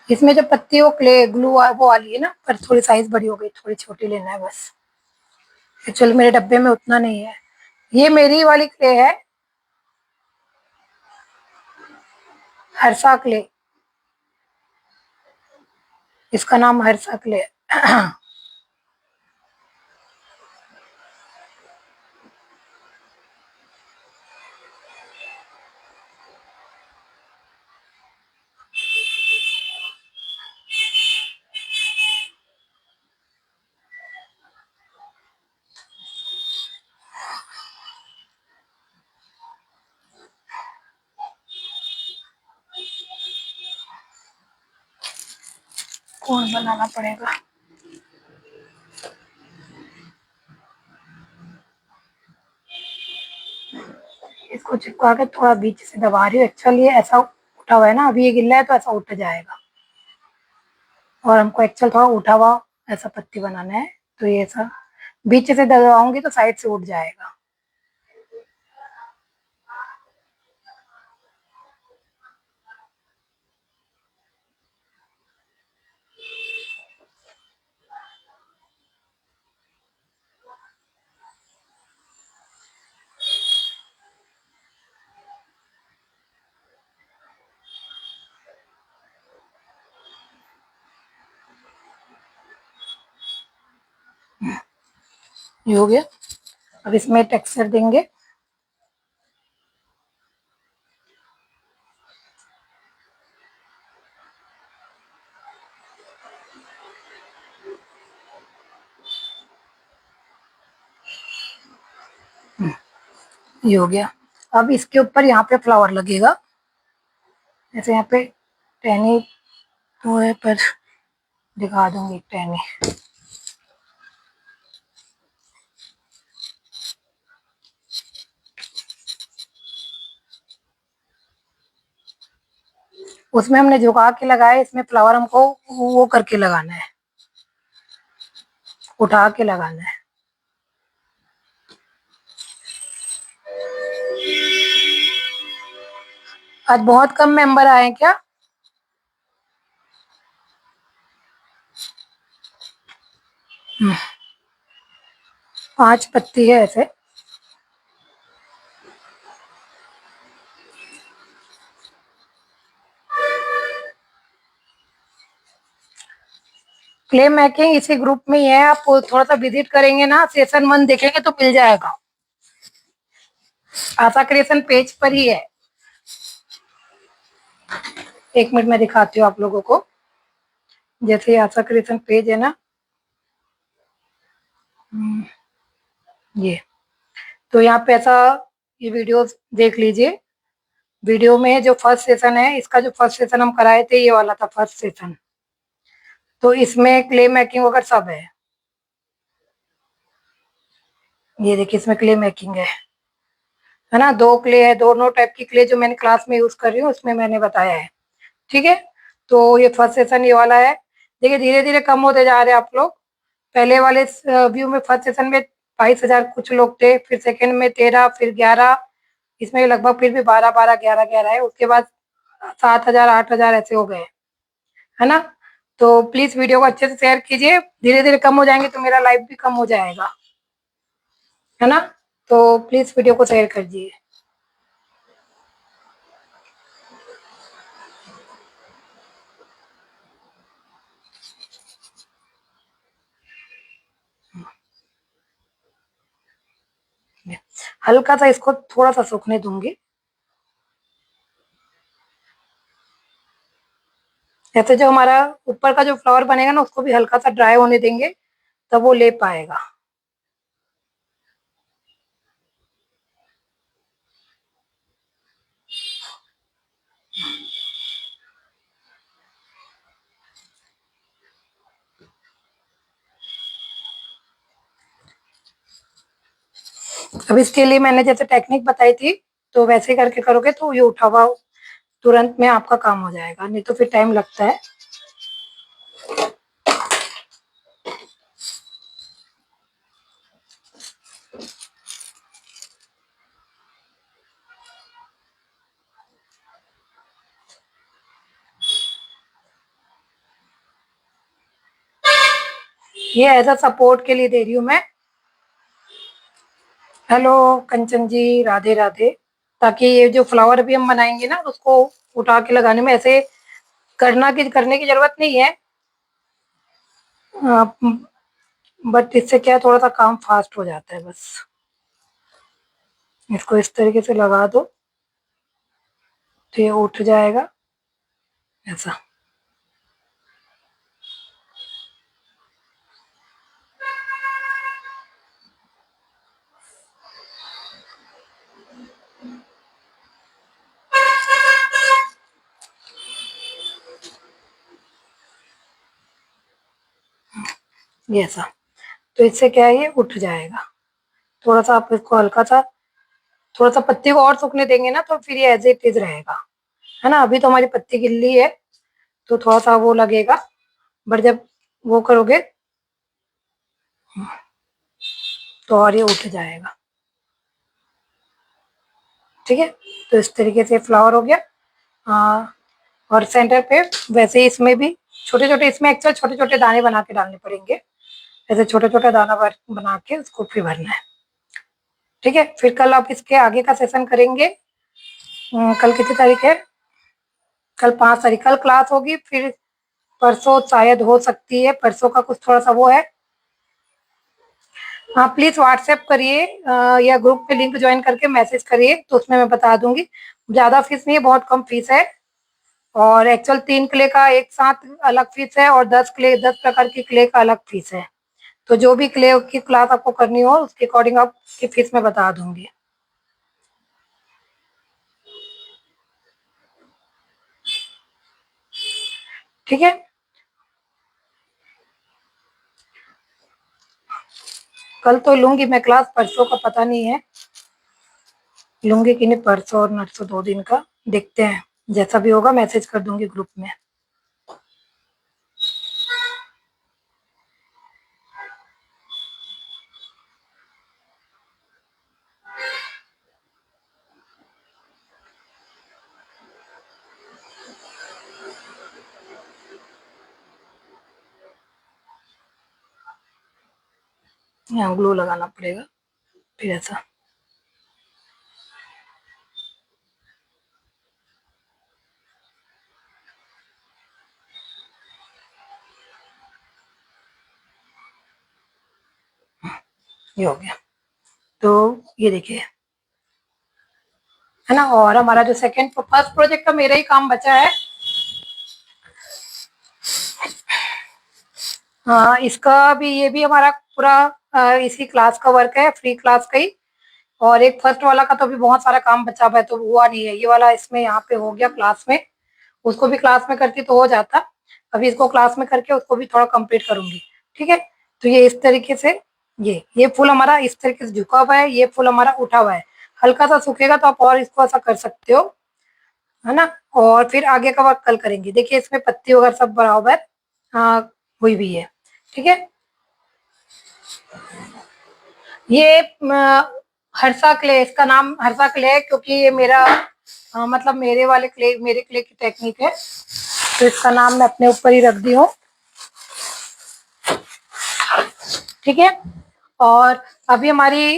इसमें जो पत्ती वो क्ले ग्लू वो वाली है ना, पर थोड़ी साइज बड़ी हो गई, थोड़ी छोटी लेना है बस। एक्चुअली मेरे डब्बे में उतना नहीं है। ये मेरी वाली क्ले है, हर्षा क्ले, इसका नाम हर्षा क्ले है। कौन बनाना पड़ेगा। इसको चिपका के थोड़ा बीच से दबा रही हूँ। एक्चुअली ये ऐसा उठा हुआ है ना, अभी ये गिल्ला है तो ऐसा उठ जाएगा, और हमको एक्चुअल थोड़ा उठा हुआ ऐसा पत्ती बनाना है, तो ये ऐसा बीच से दबाऊंगी तो साइड से उठ जाएगा। ये हो गया। अब इसमें टेक्सचर देंगे। ये हो गया। अब इसके ऊपर यहाँ पे फ्लावर लगेगा, जैसे यहाँ पे टहनी तो है, पर दिखा दूंगी टहनी। उसमें हमने झुका के लगाया, इसमें फ्लावर हमको वो करके लगाना है, उठा के लगाना है। आज बहुत कम मेंबर आए क्या। 5 पत्ती है ऐसे। क्ले मेकिंग इसी ग्रुप में ही है, आप थोड़ा सा विजिट करेंगे ना, सेशन 1 देखेंगे तो मिल जाएगा। आशा क्रिएशन पेज पर ही है। 1 मिनट में दिखाती हूँ आप लोगों को। जैसे आशा क्रिएशन पेज है ना, ये तो यहाँ पे ऐसा, ये वीडियो देख लीजिए। वीडियो में जो फर्स्ट सेशन है, इसका जो फर्स्ट सेशन हम कराए थे, ये वाला था फर्स्ट सेशन। तो इसमें क्ले मेकिंग वगैरह सब है। ये देखिए इसमें क्ले मेकिंग है ना। 2 क्ले है, दोनों टाइप की क्ले जो मैंने क्लास में यूज कर रही हूँ उसमें मैंने बताया है, ठीक है। तो ये फर्स्ट सेशन ये वाला है। देखिए धीरे धीरे कम होते जा रहे हैं आप लोग। पहले वाले व्यू में फर्स्ट सेशन में 22,000 कुछ लोग थे, फिर सेकंड में 13, फिर 11, इसमें लगभग फिर भी 12 12 11 11 है। उसके बाद 7,000 8,000 ऐसे हो गए, है ना। तो प्लीज वीडियो को अच्छे से शेयर कीजिए, धीरे धीरे कम हो जाएंगे तो मेरा लाइफ भी कम हो जाएगा, है ना। तो प्लीज वीडियो को शेयर कर दीजिए। हल्का सा इसको थोड़ा सा सूखने दूंगी। ऐसे जो हमारा ऊपर का जो फ्लावर बनेगा ना, उसको भी हल्का सा ड्राई होने देंगे, तब वो ले पाएगा। अब इसके लिए मैंने जैसे टेक्निक बताई थी, तो वैसे करके करोगे तो ये उठा हुआ तुरंत में आपका काम हो जाएगा, नहीं तो फिर टाइम लगता है। ये एज अ सपोर्ट के लिए दे रही हूँ मैं। हेलो कंचन जी, राधे राधे। ताकि ये जो फ्लावर भी हम बनाएंगे ना, उसको उठा के लगाने में ऐसे करने की जरूरत नहीं है। बट इससे क्या है, थोड़ा सा काम फास्ट हो जाता है बस। इसको इस तरीके से लगा दो तो ये उठ जाएगा ऐसा। ये ऐसा। तो इससे क्या है, ये उठ जाएगा। थोड़ा सा आप इसको हल्का सा, थोड़ा सा पत्ती को और सूखने देंगे ना, तो फिर ये एज इट इज रहेगा, है ना। अभी तो हमारी पत्ती गिल्ली है, तो थोड़ा सा वो लगेगा, बट जब वो करोगे तो और ये उठ जाएगा। ठीक है, तो इस तरीके से फ्लावर हो गया। और सेंटर पे वैसे ही इसमें भी छोटे छोटे, इसमें एक्चुअल छोटे छोटे दाने बना के डालने पड़ेंगे। ऐसे छोटा छोटा दाना बना के उसको फिर भरना है। ठीक है, फिर कल आप इसके आगे का सेशन करेंगे। कल कितनी तारीख है? कल 5 तारीख। कल क्लास होगी, फिर परसों शायद हो सकती है, परसों का कुछ थोड़ा सा वो है। हाँ प्लीज व्हाट्सएप करिए, या ग्रुप पे लिंक ज्वाइन करके मैसेज करिए, तो उसमें मैं बता दूंगी। ज्यादा फीस नहीं है, बहुत कम फीस है। और एक्चुअल 3 क्ले का एक साथ अलग फीस है, और 10 प्रकार की क्ले का अलग फीस है। तो जो भी क्ले की क्लास आपको करनी हो, उसके अकॉर्डिंग आपकी फीस मैं बता दूंगी। ठीक है, कल तो लूंगी मैं क्लास, परसों का पता नहीं है लूंगी कि नहीं। परसों और नरसों 2 दिन का देखते हैं, जैसा भी होगा मैसेज कर दूंगी ग्रुप में। यहाँ ग्लू लगाना पड़ेगा, फिर ऐसा। ये हो गया। तो ये देखिए, है ना। और हमारा जो फर्स्ट प्रोजेक्ट का मेरा ही काम बचा है। हाँ, इसका भी, ये भी हमारा पूरा इसी क्लास का वर्क है, फ्री क्लास का ही। और एक फर्स्ट वाला का तो अभी बहुत सारा काम बचा हुआ है, तो हुआ नहीं है। ये वाला इसमें यहाँ पे हो गया क्लास में। उसको भी क्लास में करती तो हो जाता। अभी इसको क्लास में करके उसको भी थोड़ा कंप्लीट करूंगी। ठीक है, तो ये इस तरीके से, ये फूल हमारा इस तरीके से झुका हुआ है, ये फूल हमारा उठा हुआ है। हल्का सा सूखेगा तो आप और इसको ऐसा कर सकते हो, है ना। और फिर आगे का वर्क कल करेंगे। देखिए इसमें पत्ती वगैरह सब बराबर हुई भी है। ठीक है, ये हर्षा क्ले, इसका नाम हर्षा क्ले है, क्योंकि ये मेरा मतलब मेरे क्ले की टेक्निक है, तो इसका नाम मैं अपने ऊपर ही रख दी हूँ। ठीक है। और अभी हमारी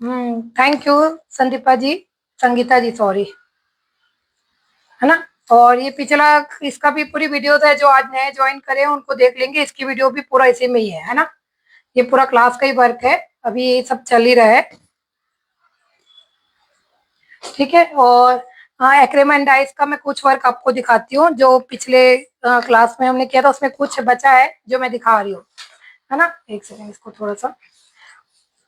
thank you Sandeepa ji, Sangeeta ji sorry, है ना। और ये पिछला इसका भी पूरी वीडियोस है, जो आज नए ज्वाइन करे हैं उनको देख लेंगे, इसकी वीडियो भी पूरा इसी में ही है ना। ये पूरा क्लास का ही वर्क है, अभी ये सब चल ही रहा है, ठीक है। और एक्रेम एंड डाइस का मैं कुछ वर्क आपको दिखाती हूँ, जो पिछले क्लास में हमने किया था, उसमें कुछ बचा है जो मैं दिखा रही हूँ, है ना। एक सेकंड इसको थोड़ा सा।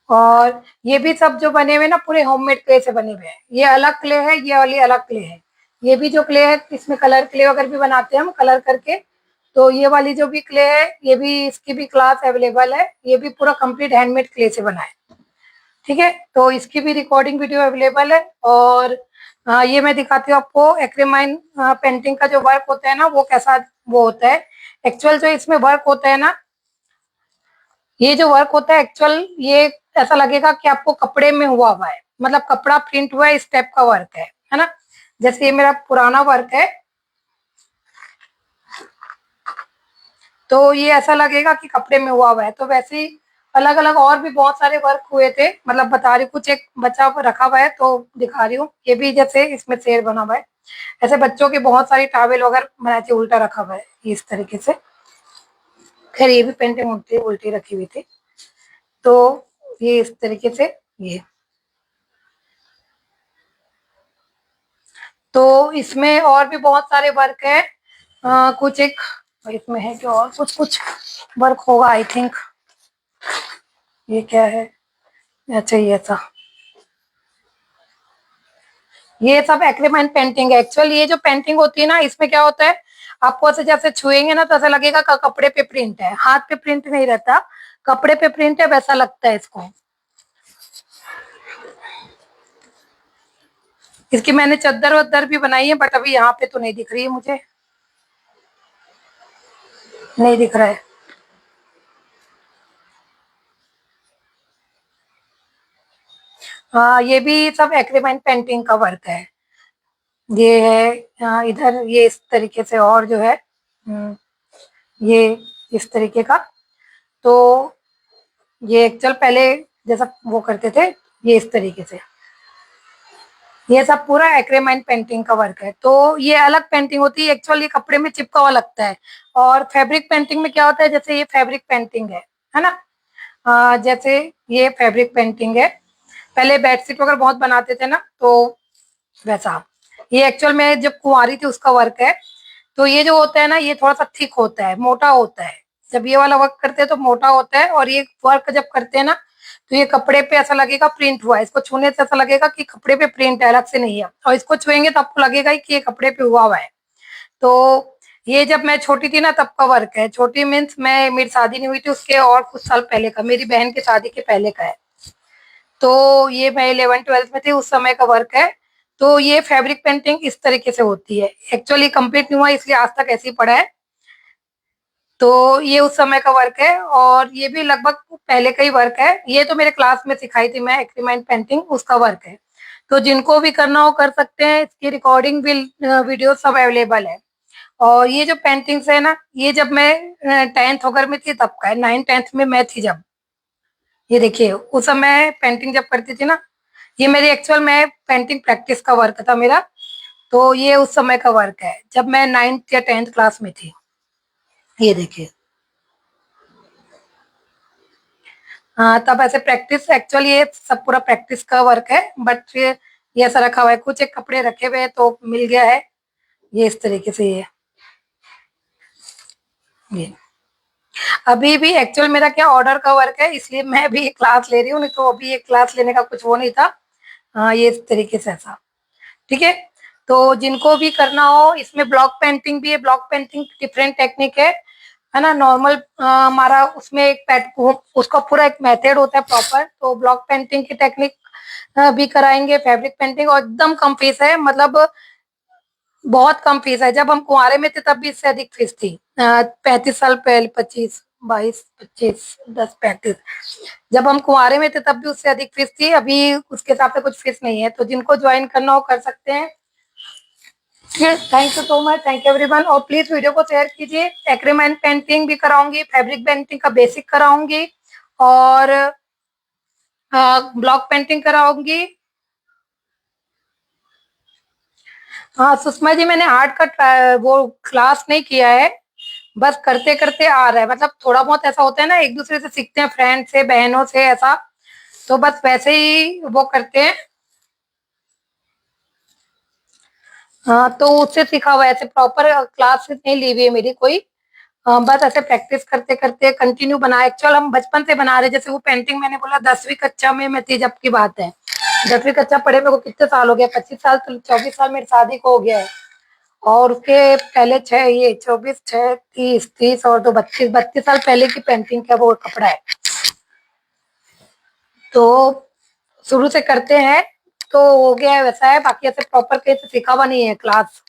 और ये भी सब जो बने हुए ना पूरे होममेड क्ले से बने हुए हैं, ये अलग क्ले है, ये वाली अलग क्ले है। ये भी जो क्ले है इसमें कलर क्ले वगैरह भी बनाते हैं हम कलर करके, तो ये वाली जो भी क्ले है ये भी, इसकी भी क्लास अवेलेबल है, ये भी पूरा कंप्लीट हैंडमेड क्ले से बना है, ठीक है। तो इसकी भी रिकॉर्डिंग वीडियो अवेलेबल है। और ये मैं दिखाती हूँ आपको एक्रिमाइन पेंटिंग का जो वर्क होता है ना, वो कैसा वो होता है। एक्चुअल जो इसमें वर्क होता है ना, ये जो वर्क होता है एक्चुअल, ये ऐसा लगेगा कि आपको कपड़े में हुआ हुआ है, मतलब कपड़ा प्रिंट हुआ है, इस टाइप का वर्क है ना। जैसे ये मेरा पुराना वर्क है, तो ये ऐसा लगेगा कि कपड़े में हुआ हुआ है। तो वैसे ही अलग अलग और भी बहुत सारे वर्क हुए थे, मतलब बता रही, कुछ एक बचा रखा हुआ है तो दिखा रही हूँ। ये भी जैसे इसमें शेर बना हुआ है, ऐसे बच्चों के बहुत सारी टॉवेल वगैरह बनाए थे, उल्टा रखा हुआ है इस तरीके से। खैर ये भी पेंटिंग उल्टी उल्टी रखी हुई थी, तो ये इस तरीके से ये। तो इसमें और भी बहुत सारे वर्क है, कुछ एक इसमें है कि और कुछ कुछ वर्क होगा आई थिंक। ये क्या है, अच्छा ये ऐसा, ये सब एक्रिमेंट पेंटिंग है। एक्चुअली ये जो पेंटिंग होती है ना, इसमें क्या होता है, आपको ऐसे जैसे छुएंगे ना तो ऐसा लगेगा कपड़े पे प्रिंट है, हाथ पे प्रिंट नहीं रहता, कपड़े पे प्रिंट है, वैसा लगता है इसको। इसकी मैंने चद्दर वद्दर भी बनाई है, बट अभी यहाँ पे तो नहीं दिख रही है, मुझे नहीं दिख रहा है। हाँ ये भी सब एक्रिमेंट पेंटिंग का वर्क है। ये है इधर, ये इस तरीके से, और जो है ये इस तरीके का। तो ये एक्चुअल पहले जैसा वो करते थे, ये इस तरीके से, ये सब पूरा एक्रेमाइन पेंटिंग का वर्क है। तो ये अलग पेंटिंग होती है, एक्चुअली कपड़े में चिपका हुआ लगता है। और फैब्रिक पेंटिंग में क्या होता है, जैसे ये फैब्रिक पेंटिंग है ना। जैसे ये फैब्रिक पेंटिंग है, पहले बेडशीट वगैरह बहुत बनाते थे ना, तो वैसा। ये एक्चुअल में जब कुंवारी थी उसका वर्क है। तो ये जो होता है ना, ये थोड़ा सा थिक होता है, मोटा होता है। जब ये वाला वर्क करते हैं तो मोटा होता है, और ये वर्क जब करते हैं ना, तो ये कपड़े पे ऐसा लगेगा प्रिंट हुआ है, इसको छूने से ऐसा लगेगा कि कपड़े पे प्रिंट है, अलग से नहीं है। और इसको छुएंगे तो आपको लगेगा कि ये कपड़े पे हुआ हुआ है। तो ये जब मैं छोटी थी ना तब का वर्क है, छोटी मीन्स मैं, मेरी शादी नहीं हुई थी उसके और कुछ साल पहले का, मेरी बहन की शादी के पहले का है। तो ये मैं 11th-12th में थी उस समय का वर्क है। तो ये फैब्रिक पेंटिंग इस तरीके से होती है, एक्चुअली कंप्लीट नहीं हुआ इसलिए आज तक ऐसे ही पड़ा है। तो ये उस समय का वर्क है, और ये भी लगभग पहले का ही वर्क है। ये तो मेरे क्लास में सिखाई थी मैं, एक्रीमेंट पेंटिंग उसका वर्क है। तो जिनको भी करना हो कर सकते हैं, इसकी रिकॉर्डिंग भी वीडियो सब अवेलेबल है। और ये जो पेंटिंग्स है ना, ये जब मैं 10th वगैरह में थी तब का है, 9th-10th में मैं थी जब। ये देखिए उस समय पेंटिंग जब करती थी ना, ये मेरी एक्चुअल में पेंटिंग प्रैक्टिस का वर्क था मेरा। तो ये उस समय का वर्क है जब मैं 9th या 10th क्लास में थी। ये देखिए, हाँ तब ऐसे प्रैक्टिस, एक्चुअली ये सब पूरा प्रैक्टिस का वर्क है, बट ये ऐसा रखा हुआ है, कुछ एक कपड़े रखे हुए हैं तो मिल गया है, ये इस तरीके से। ये अभी भी एक्चुअल मेरा क्या ऑर्डर का वर्क है, इसलिए मैं भी एक क्लास ले रही हूँ, नहीं तो अभी एक क्लास लेने का कुछ वो नहीं था। हाँ ये इस तरीके से ऐसा, ठीक है। तो जिनको भी करना हो, इसमें ब्लॉक पेंटिंग भी है, ब्लॉक पेंटिंग डिफरेंट टेक्निक है ना। नॉर्मल हमारा उसमें एक उसका पूरा एक मेथड होता है प्रॉपर, तो ब्लॉक पेंटिंग की टेक्निक भी कराएंगे, फैब्रिक पेंटिंग, और एकदम कम फीस है, मतलब बहुत कम फीस है। जब हम कुंवारे में थे तब भी इससे अधिक फीस थी, 35 साल पहले, 25, 22, 25, 10, 35, जब हम कुंवारे में थे तब भी उससे अधिक फीस थी, अभी उसके हिसाब से कुछ फीस नहीं है। तो जिनको ज्वाइन करना हो कर सकते हैं। Thank you so much, thank you everyone. और प्लीज वीडियो को शेयर कीजिए। एक्रीमेंट पेंटिंग भी कराऊंगी, फैब्रिक पेंटिंग का बेसिक कराऊंगी, और ब्लॉक पेंटिंग कराऊंगी। हाँ सुषमा जी, मैंने आर्ट का वो क्लास नहीं किया है, बस करते करते आ रहा है। मतलब थोड़ा बहुत ऐसा होता है ना, एक दूसरे से सीखते हैं, फ्रेंड से, बहनों से, ऐसा। तो बस वैसे ही वो करते हैं। हाँ तो उससे सीखा हुआ है, ऐसे प्रॉपर क्लासेस नहीं ली हुई है मेरी कोई। बस ऐसे प्रैक्टिस करते करते कंटिन्यू बना। एक्चुअल हम बचपन से बना रहे, जैसे वो पेंटिंग मैंने बोला 10वीं कक्षा में मैं थी जब की बात है। 10वीं कक्षा पढ़े मेरे को कितने साल हो गया, 25 साल, तो 24 साल मेरी शादी को हो गया है। और उसके पहले छह, ये 24, 6, 30, 30 और दो 32, 32 साल पहले की पेंटिंग का वो कपड़ा है। तो शुरू से करते हैं तो हो गया है, वैसा है। बाकी ऐसे प्रॉपर कहीं से सीखा हुआ नहीं है क्लास,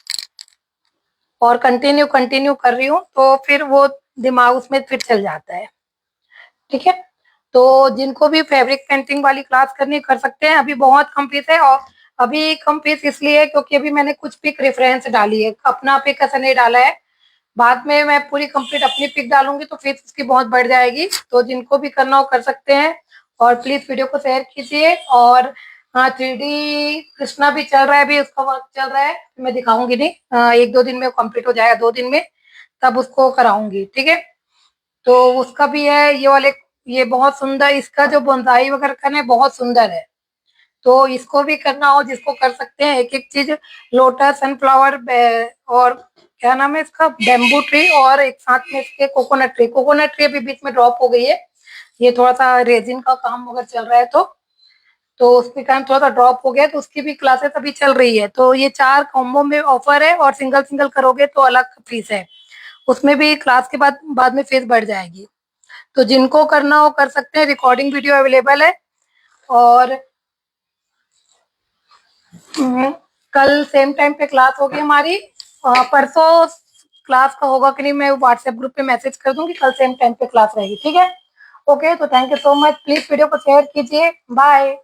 और कंटिन्यू कंटिन्यू कर रही हूँ तो फिर वो दिमाग उसमें फिर चल जाता है। ठीक है। तो जिनको भी फैब्रिक पेंटिंग वाली क्लास करनी कर सकते हैं, अभी बहुत कम फीस है। और अभी कम फीस इसलिए है क्योंकि अभी मैंने कुछ पिक रेफरेंस डाली है, अपना पिक ऐसा नहीं डाला है। बाद में मैं पूरी कंप्लीट अपनी पिक डालूंगी तो फीस उसकी बहुत बढ़ जाएगी। तो जिनको भी करना हो कर सकते हैं। और प्लीज वीडियो को शेयर कीजिए। और हाँ, 3D कृष्णा भी चल रहा है, अभी उसका वर्क चल रहा है, मैं दिखाऊंगी नहीं। 1-2 दिन में कंप्लीट हो जाएगा, 2 दिन में, तब उसको कराऊंगी। ठीक है। तो उसका भी है ये वाले, ये बहुत सुंदर, इसका जो बोनसाई वगैरह करना है बहुत सुंदर है। तो इसको भी करना हो जिसको कर सकते हैं, एक एक चीज। लोटस, सनफ्लावर, और क्या नाम है इसका, बेम्बू ट्री, और एक साथ में इसके कोकोनट ट्री। कोकोनट ट्री अभी बीच में ड्रॉप हो गई है, ये थोड़ा सा रेजिन का काम वगैरह चल रहा है, तो उसके कारण थोड़ा सा ड्रॉप हो गया। तो उसकी भी क्लासेस अभी चल रही है। तो ये 4 कॉम्बो में ऑफर है, और सिंगल सिंगल करोगे तो अलग फीस है। उसमें भी क्लास के बाद में फीस बढ़ जाएगी। तो जिनको करना हो कर सकते हैं, रिकॉर्डिंग वीडियो अवेलेबल है। और कल सेम टाइम पे क्लास होगी हमारी। परसों क्लास का होगा कि नहीं, मैं व्हाट्सएप ग्रुप पे मैसेज कर दूंगी, कल सेम टाइम पे क्लास रहेगी। ठीक है। ओके, तो thank you so much, please video को शेयर कीजिए। बाय।